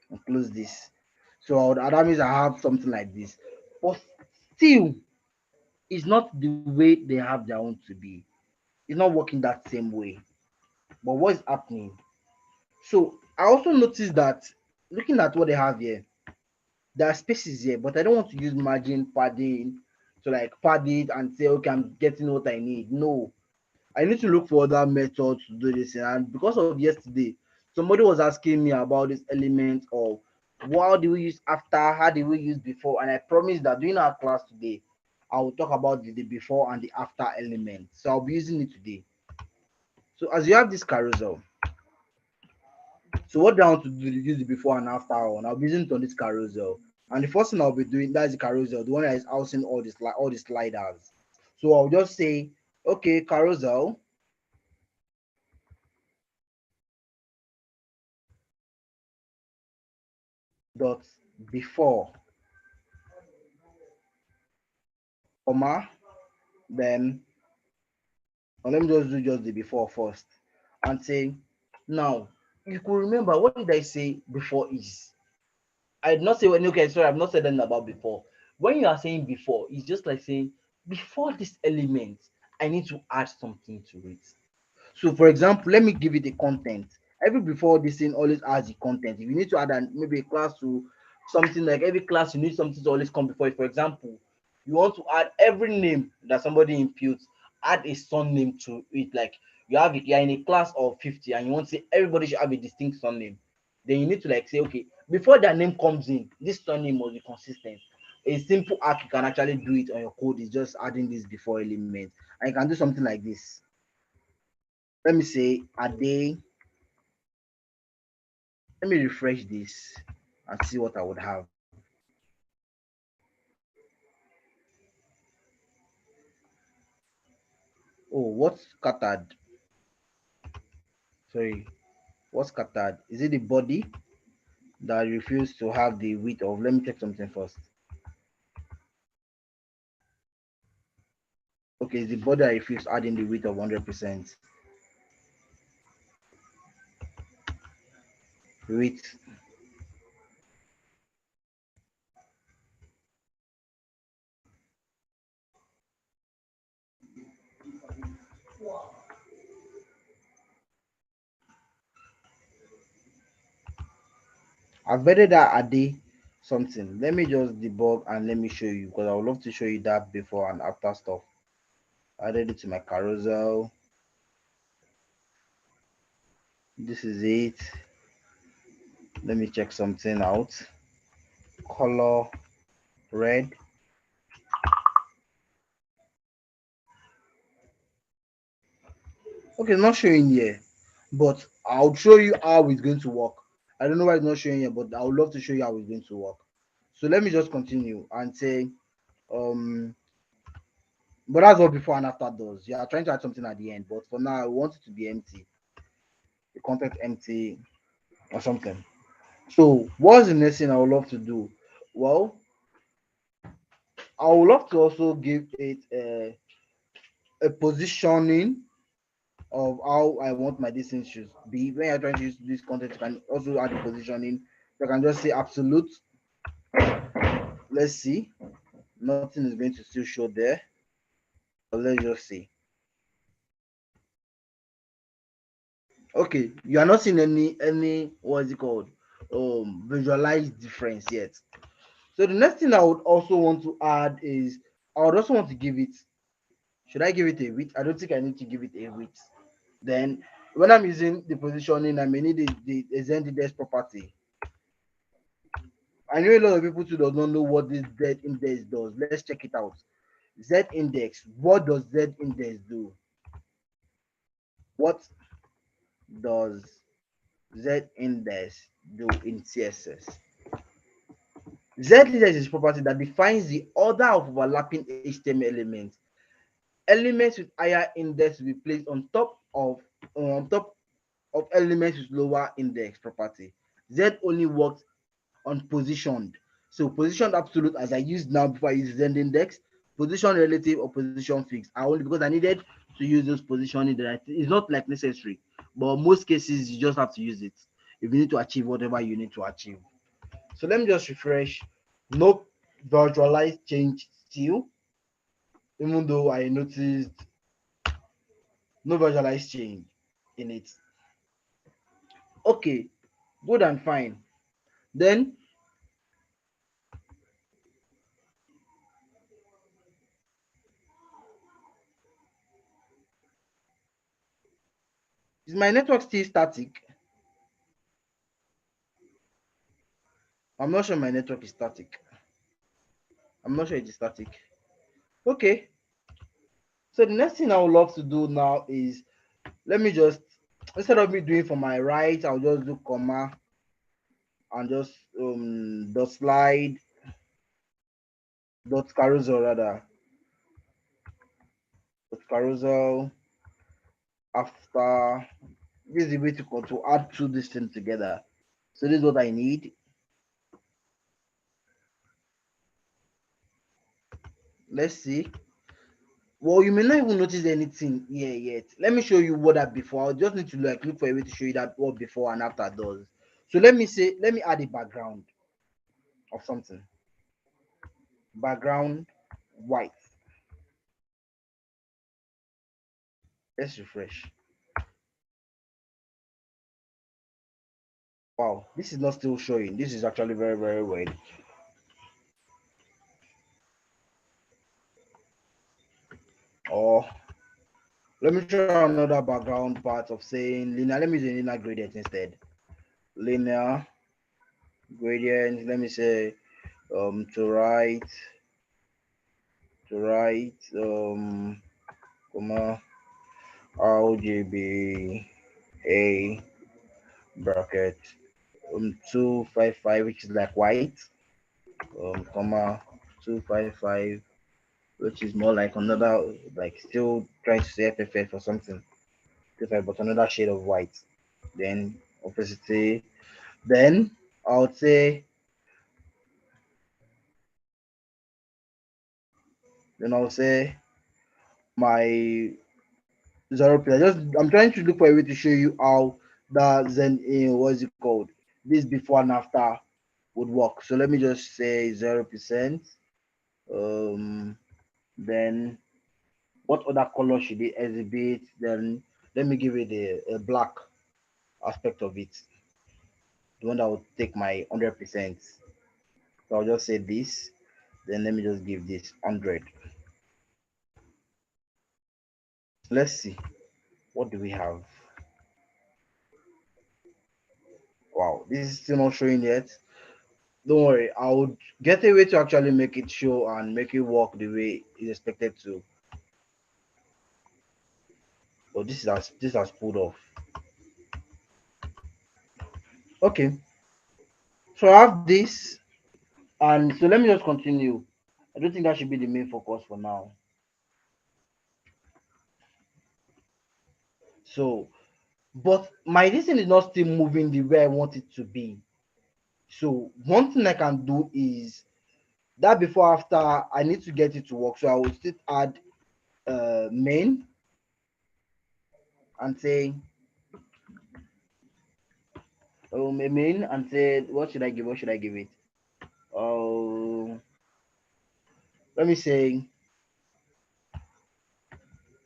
and close this. So that means I have something like this, but still it's not the way they have their own to be. It's not working that same way. But what is happening? So I also noticed that looking at what they have here, there are spaces here, but I don't want to use margin padding to like pad it and say, okay, I'm getting what I need. No, I need to look for other methods to do this. And because of yesterday, somebody was asking me about this element of what do we use after, how do we use before, and I promised that during our class today, I will talk about the before and the after element. So I'll be using it today. So as you have this carousel, so what do I want to do? Use the before and after on. I'll be using it on this carousel. And the first thing I'll be doing, that's the carousel, the one that is housing all the sliders. So I'll just say, okay, carousel dot before, comma, then let me just do just the before first and say, now you could remember what did I say before is? I did not say when okay, sorry, I've not said anything about before. When you are saying before, it's just like saying before this element, I need to add something to it. So, for example, let me give it a content. Every before this thing always adds the content. If you need to add maybe a class to something, like every class, you need something to always come before it. For example, you want to add every name that somebody imputes, add a surname to it. Like you have it, you're in a class of 50 and you want to say everybody should have a distinct surname. Then you need to like say, okay, before their name comes in, this surname must be consistent. A simple hack you can actually do it on your code is just adding this before element. And you can do something like this. Let me say a day. Let me refresh this and see what I would have. Oh, what's scattered? Sorry, what's scattered? Is it the body that refused to have the width of? Let me check something first. Okay, it's the body that refused adding the width of 100%. Width. I've added that a day something. Let me just debug and let me show you because I would love to show you that before and after stuff. I added it to my carousel. This is it. Let me check something out. Color red. Okay, it's not showing here, but I'll show you how it's going to work. I don't know why it's not showing here, but I would love to show you how it's going to work. So let me just continue and say, um, but that's what before and after does. You are trying to add something at the end, but for now, I want it to be empty, the content empty or something. So what's the next thing I would love to do? Well, I would love to also give it a positioning of how I want my distance should be. When you're trying to use this content, you can also add the positioning. You can just say absolute. Let's see. Nothing is going to still show there. But let's just see. Okay, you are not seeing any what is it called? Visualize difference yet. So the next thing I would also want to add is I would also want to give it. Should I give it a width? I don't think I need to give it a width. Then when I'm using the positioning, I may need the z-index property. I know a lot of people too does not know what this Z index does. Let's check it out. Z index. What does Z index do? What does Z index do in CSS? Z index is property that defines the order of overlapping HTML elements. Elements with higher index will be placed on top of elements with lower index property. Z only works on positioned. So position absolute, as I used now before I use Z index, position relative or position fixed are only because I needed to use those positioning that it's not like necessary, but most cases you just have to use it if you need to achieve whatever you need to achieve. So let me just refresh. No virtualized change still, even though I noticed no virtualized change in it. Okay, good and fine. Then is my network still static? I'm not sure my network is static. I'm not sure it is static. Okay. So the next thing I would love to do now is, let me just, instead of me doing for my right, I'll just do comma and just dot slide dot carousel rather. Dot carousel after, this is the way to add two this thing together. So this is what I need. Let's see. Well, you may not even notice anything here yet. Let me show you what that before. I just need to look for a way to show you that what before and after does. So let me add a background of something. Background white. Let's refresh. Wow, this is not still showing. This is actually very, very weird. Or let me try another background part of saying linear. Let me use a linear gradient instead. Linear gradient. Let me say to right comma RGB a bracket 255, which is like white, comma 255, which is more like another, like still trying to say FFF or something, but another shade of white. Then opacity. Then I would say, my 0%. I'm trying to look for a way to show you how that Zen what's it called? This before and after would work. So let me just say 0%. Um, then what other color should it exhibit? Then let me give it a black aspect of it, the one that would take my 100%. So I'll just say this. Then let me just give this 100. Let's see, what do we have? Wow, this is still not showing yet. Don't worry, I would get a way to actually make it show and make it work the way it's expected to. But this has pulled off. Okay, so I have this, and so let me just continue. I don't think that should be the main focus for now. So, but my reason is not still moving the way I want it to be. So one thing I can do is that before after I need to get it to work. So I will still add main and say main and say what should I give? What should I give it? Oh, let me say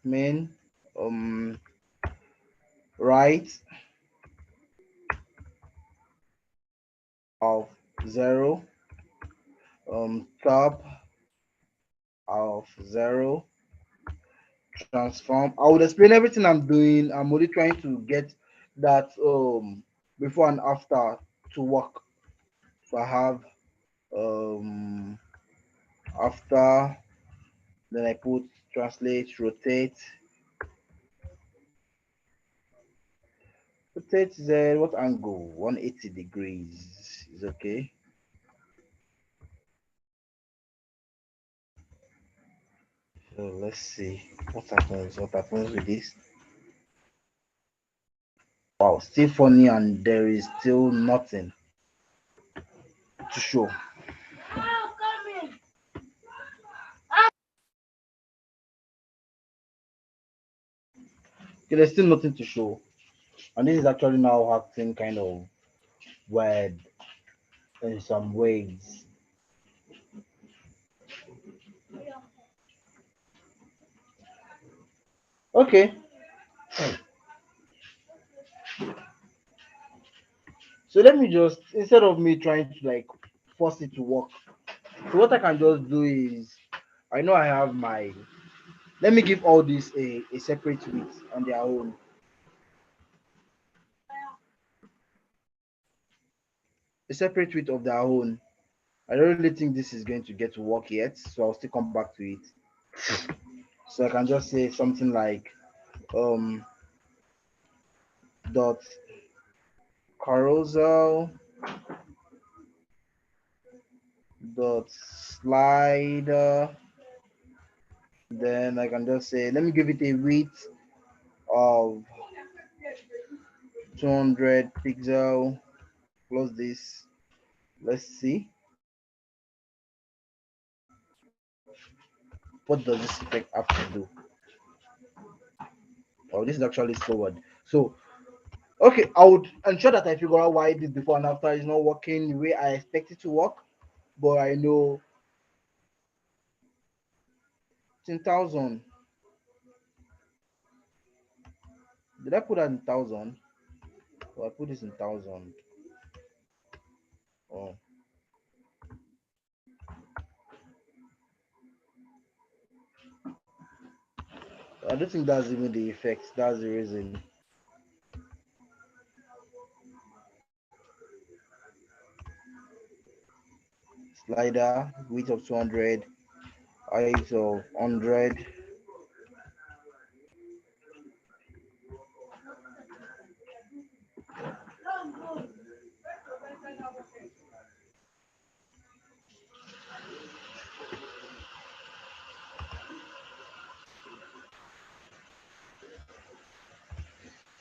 main right of 0, top of 0, transform. I would explain everything I'm doing. I'm only trying to get that before and after to work. So I have after, then I put translate, rotate, rotate Z, what angle? 180 degrees is okay. So let's see what happens. What happens with this? Wow, still funny, and there is still nothing to show. Okay, there's still nothing to show, and this is actually now acting kind of weird in some ways. Okay, so let me just, instead of me trying to like force it to work, so what I can just do is, I know I have my, let me give all this a separate width on their own. A separate width of their own. I don't really think this is going to get to work yet, so I'll still come back to it. So I can just say something like um dot carousel dot slider. Then I can just say, let me give it a width of 200 pixel. Close this. Let's see. What does this effect have to do? Oh, this is actually forward. So okay, I would ensure that I figure out why this before and after is not working the way I expect it to work. But I know it's in thousand. Did I put that in thousand? Or I put this in thousand. Oh, I don't think that's even the effect. That's the reason. Slider, width of 200, height of 100.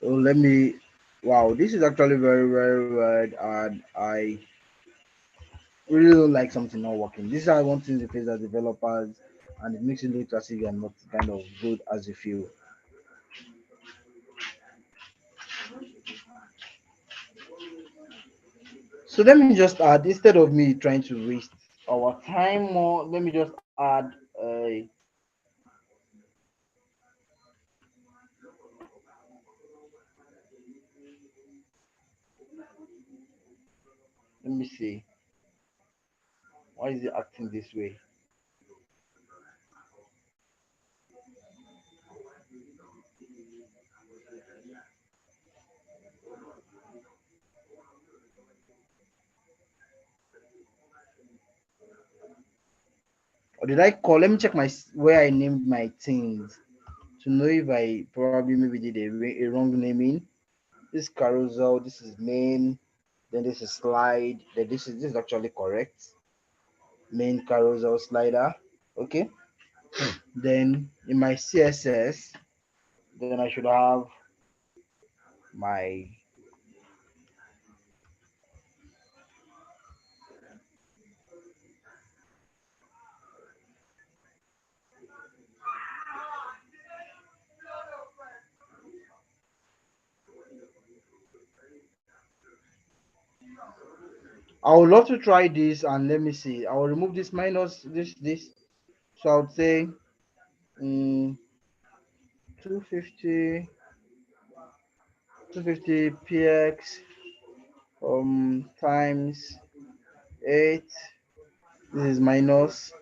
So let me. Wow, this is actually very, very weird, and I really don't like something not working. This is how I want to interface as developers, and it makes it look as if you're not kind of good as you feel. So let me just add, instead of me trying to waste our time more, let me just add a, let me see, why is it acting this way? Or did I call? Let me check my where I named my things to know if I probably maybe did a wrong naming. This carousel, this is main, then this is slide, then this is actually correct. Main carousel slider. Okay. Then in my CSS, then I should have my, I would love to try this, and let me see. I will remove this minus this. So I would say 250 px times 8. This is minus.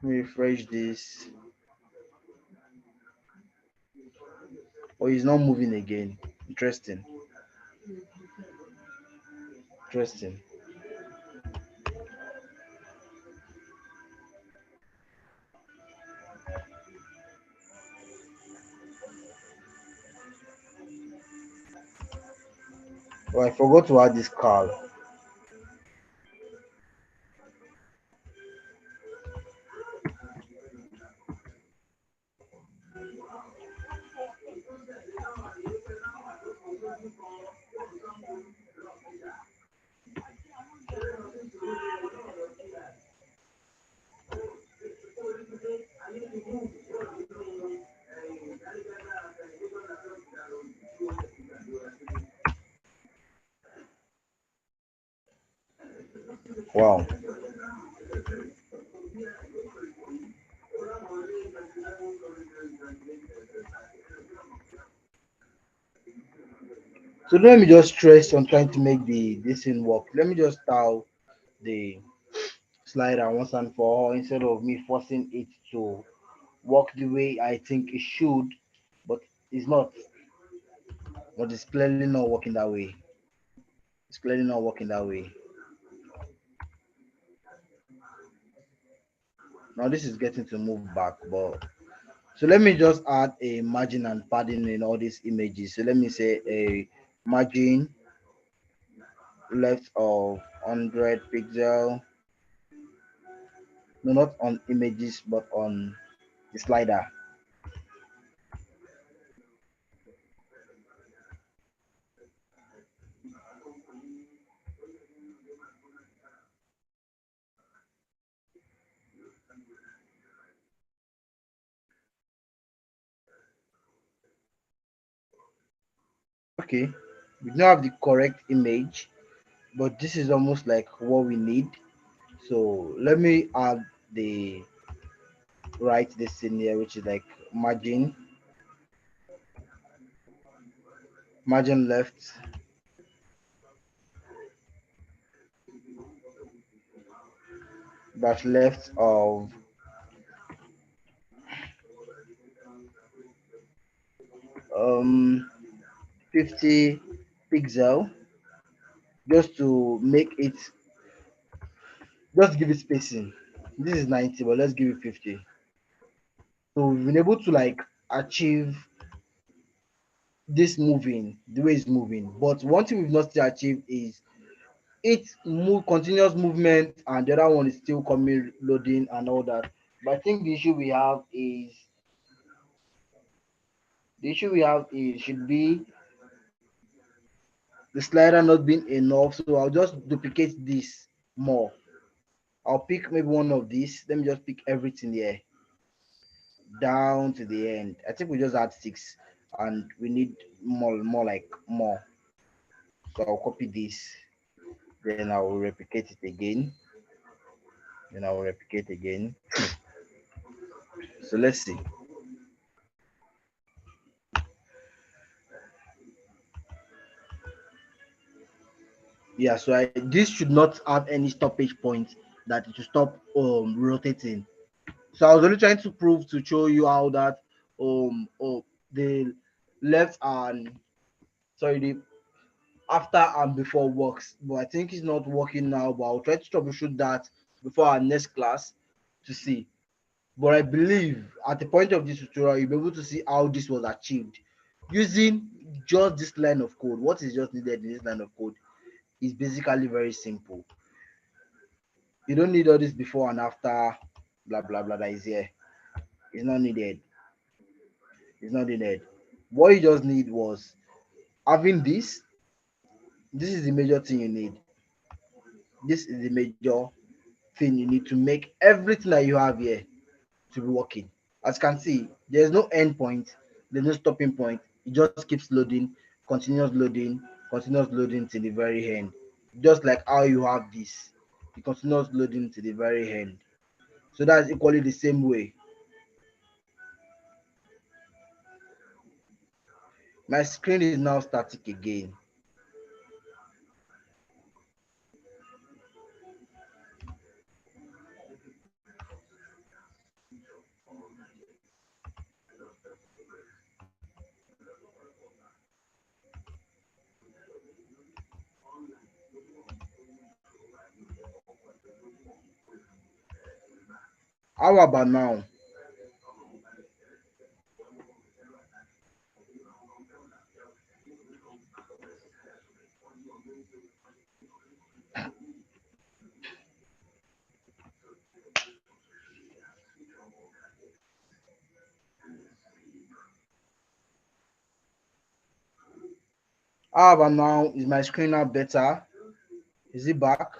Let me refresh this. Oh, he's not moving again. Interesting. Interesting. Oh, I forgot to add this call. Wow. So let me just stress on trying to make the this thing work. Let me just style the slider once and for all instead of me forcing it to work the way I think it should, but it's not. But it's clearly not working that way. It's clearly not working that way. Now this is getting to move back, but so let me just add a margin and padding in all these images. So let me say a margin left of 100 pixel, no, not on images but on the slider. Okay, we now have the correct image, but this is almost like what we need. So let me add the right this in here, which is like margin, margin left, that left of 50 pixel, just to make it, just give it spacing. This is 90, but let's give it 50. So we've been able to like achieve this moving the way it's moving. But one thing we've not still achieved is it move continuous movement, and the other one is still coming loading and all that. But I think the issue we have is should be the slider not being enough. So I'll just duplicate this more. I'll pick maybe one of these. Let me just pick everything here down to the end. I think we just add six, and we need more like more. So I'll copy this, then I will replicate it again. Then I will replicate again. So let's see. Yeah, so this should not have any stoppage point that it should stop rotating. So I was only trying to prove to show you how that the left and sorry the after and before works, but I think it's not working now. But I'll try to troubleshoot that before our next class to see. But I believe at the point of this tutorial, you'll be able to see how this was achieved using just this line of code. What is just needed in this line of code is basically very simple. You don't need all this before and after, blah blah blah. That is here. It's not needed. It's not needed. What you just need was having this. This is the major thing you need. This is the major thing you need to make everything that you have here to be working. As you can see, there's no end point, there's no stopping point. It just keeps loading, continuous loading to the very end. Just like how you have this, the continuous loading to the very end. So that's equally the same way. My screen is now static again. How about now? How about now? Is my screen now better? Is it back?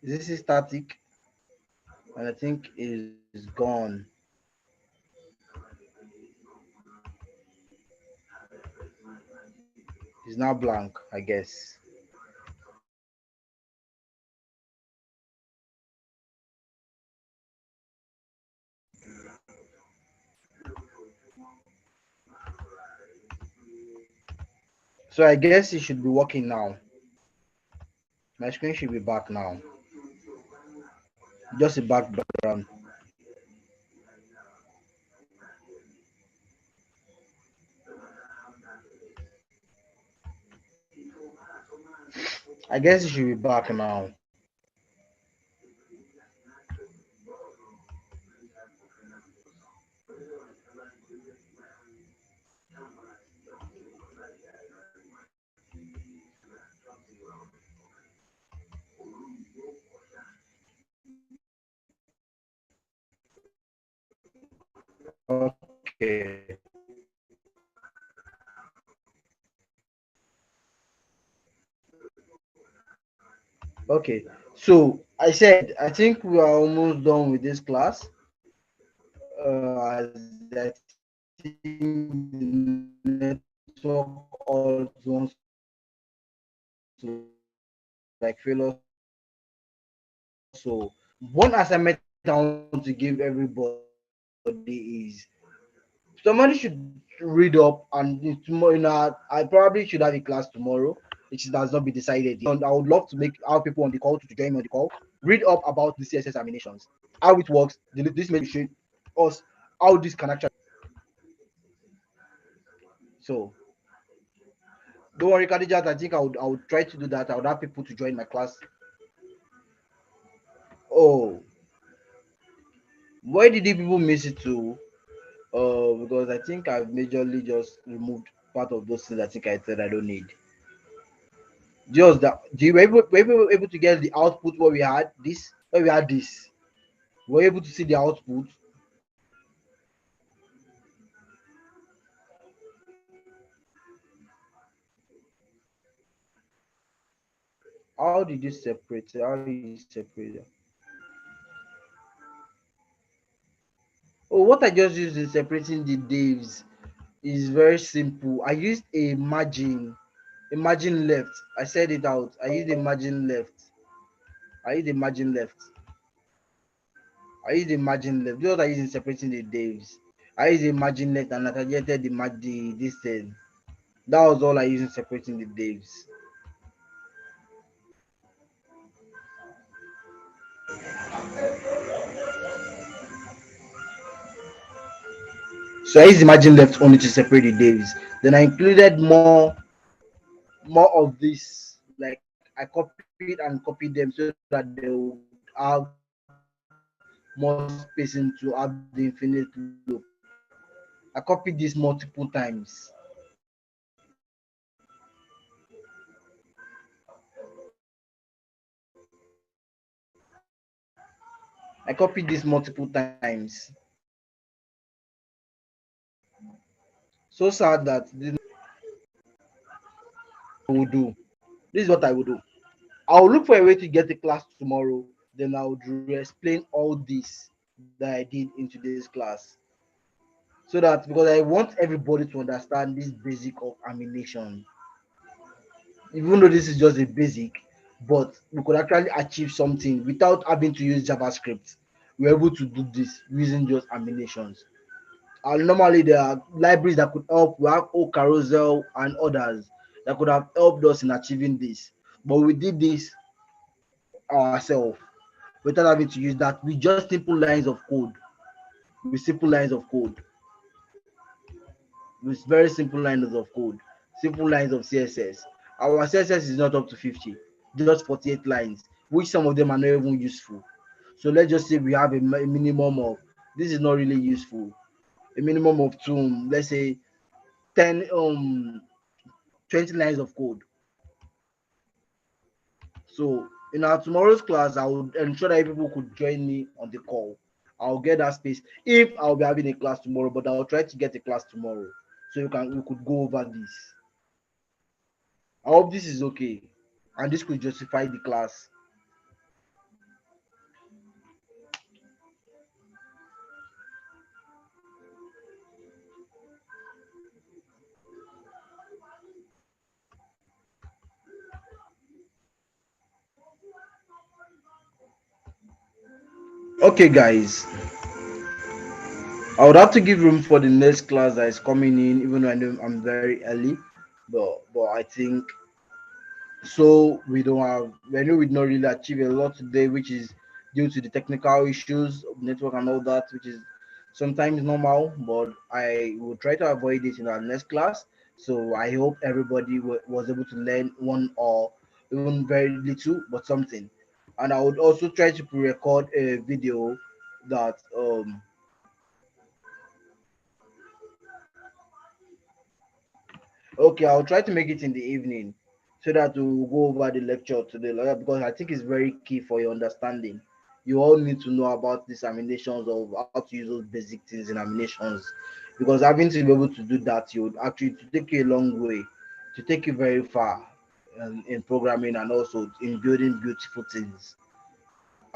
Is this static? And I think it is gone. It's now blank, I guess. So I guess it should be working now. My screen should be back now. Just a background. I guess it should be back now. Okay. Okay. So I said I think we are almost done with this class. As I think the network all wants to like fail us. So one assignment I want to give everybody is somebody should read up, and tomorrow, I probably should have a class tomorrow, which does not be decided yet. And I would love to make our people on the call to join me on the call. Read up about the CSS animations, how it works. This may show us how this can actually. So don't worry, Kadijat. I think I would try to do that. I would have people to join my class. Oh, why did the people miss it too? Because I think I've majorly just removed part of those things I think I said I don't need. Just that, do you were able to get the output where we had this? Where we had this, we were able to see the output. How did you separate it? How did you separate it? Oh, what I just used in separating the divs is very simple. I used a margin left. I said it out. I used a margin left. I used a margin left. I used a margin left. This is what I used in separating the divs. I used a margin left and I targeted the this thing. That was all I used in separating the divs. So I used the margin left only to separate the divs. Then I included more of this. Like I copied and copied them so that they would have more spacing to have the infinite loop. I copied this multiple times. I copied this multiple times. So sad that this will do. This is what I will do. I'll look for a way to get a class tomorrow. Then I would explain all this that I did in today's class. So that because I want everybody to understand this basic of animation. Even though this is just a basic, but we could actually achieve something without having to use JavaScript. We're able to do this using just animations. And normally there are libraries that could help. We have O Carousel and others that could have helped us in achieving this. But we did this ourselves without having to use that with just simple lines of code. With simple lines of code. With very simple lines of code. Simple lines of CSS. Our CSS is not up to 50, just 48 lines, which some of them are not even useful. So let's just say we have a minimum of, this is not really useful, a minimum of two, let's say 10 20 lines of code. So in our tomorrow's class, I would ensure that people could join me on the call. I'll get that space if I'll be having a class tomorrow, but I'll try to get a class tomorrow so we could go over this. I hope this is okay, and this could justify the class. Okay, guys, I would have to give room for the next class that is coming in, even though I know I'm very early, but I think so. We don't have. I know we did not really achieve a lot today, which is due to the technical issues of network and all that, which is sometimes normal. But I will try to avoid it in our next class. So I hope everybody was able to learn one or even very little, but something. And I would also try to pre-record a video that okay, I'll try to make it in the evening so that we'll go over the lecture today, like, because I think it's very key for your understanding. You all need to know about these animations of how to use those basic things in animations, because having to be able to do that, you would actually to take you a long way, to take you very far in programming and also in building beautiful things.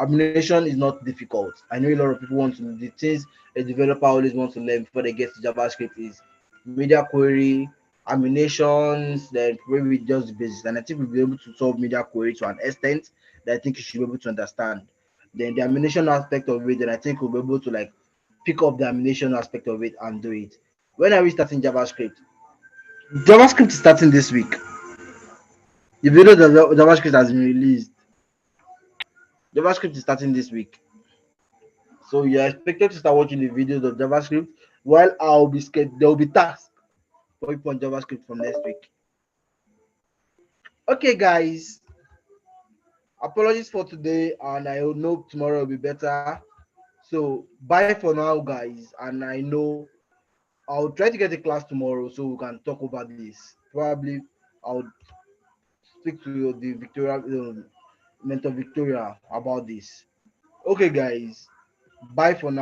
Animation is not difficult. I know a lot of people want to the things a developer always wants to learn before they get to JavaScript is media query, animations, then maybe just the basics. And I think we'll be able to solve media query to an extent that I think you should be able to understand. Then the animation aspect of it, then I think we'll be able to like pick up the animation aspect of it and do it. When are we starting JavaScript? JavaScript is starting this week. The video that JavaScript has been released. JavaScript is starting this week. So you're expected to start watching the videos of JavaScript while I'll be scared. There will be tasks for you on JavaScript from next week. Okay, guys. Apologies for today, and I know tomorrow will be better. So bye for now, guys. And I know I'll try to get a class tomorrow so we can talk over this. Probably I'll speak to the Victoria mentor Victoria about this. Okay, guys. Bye for now.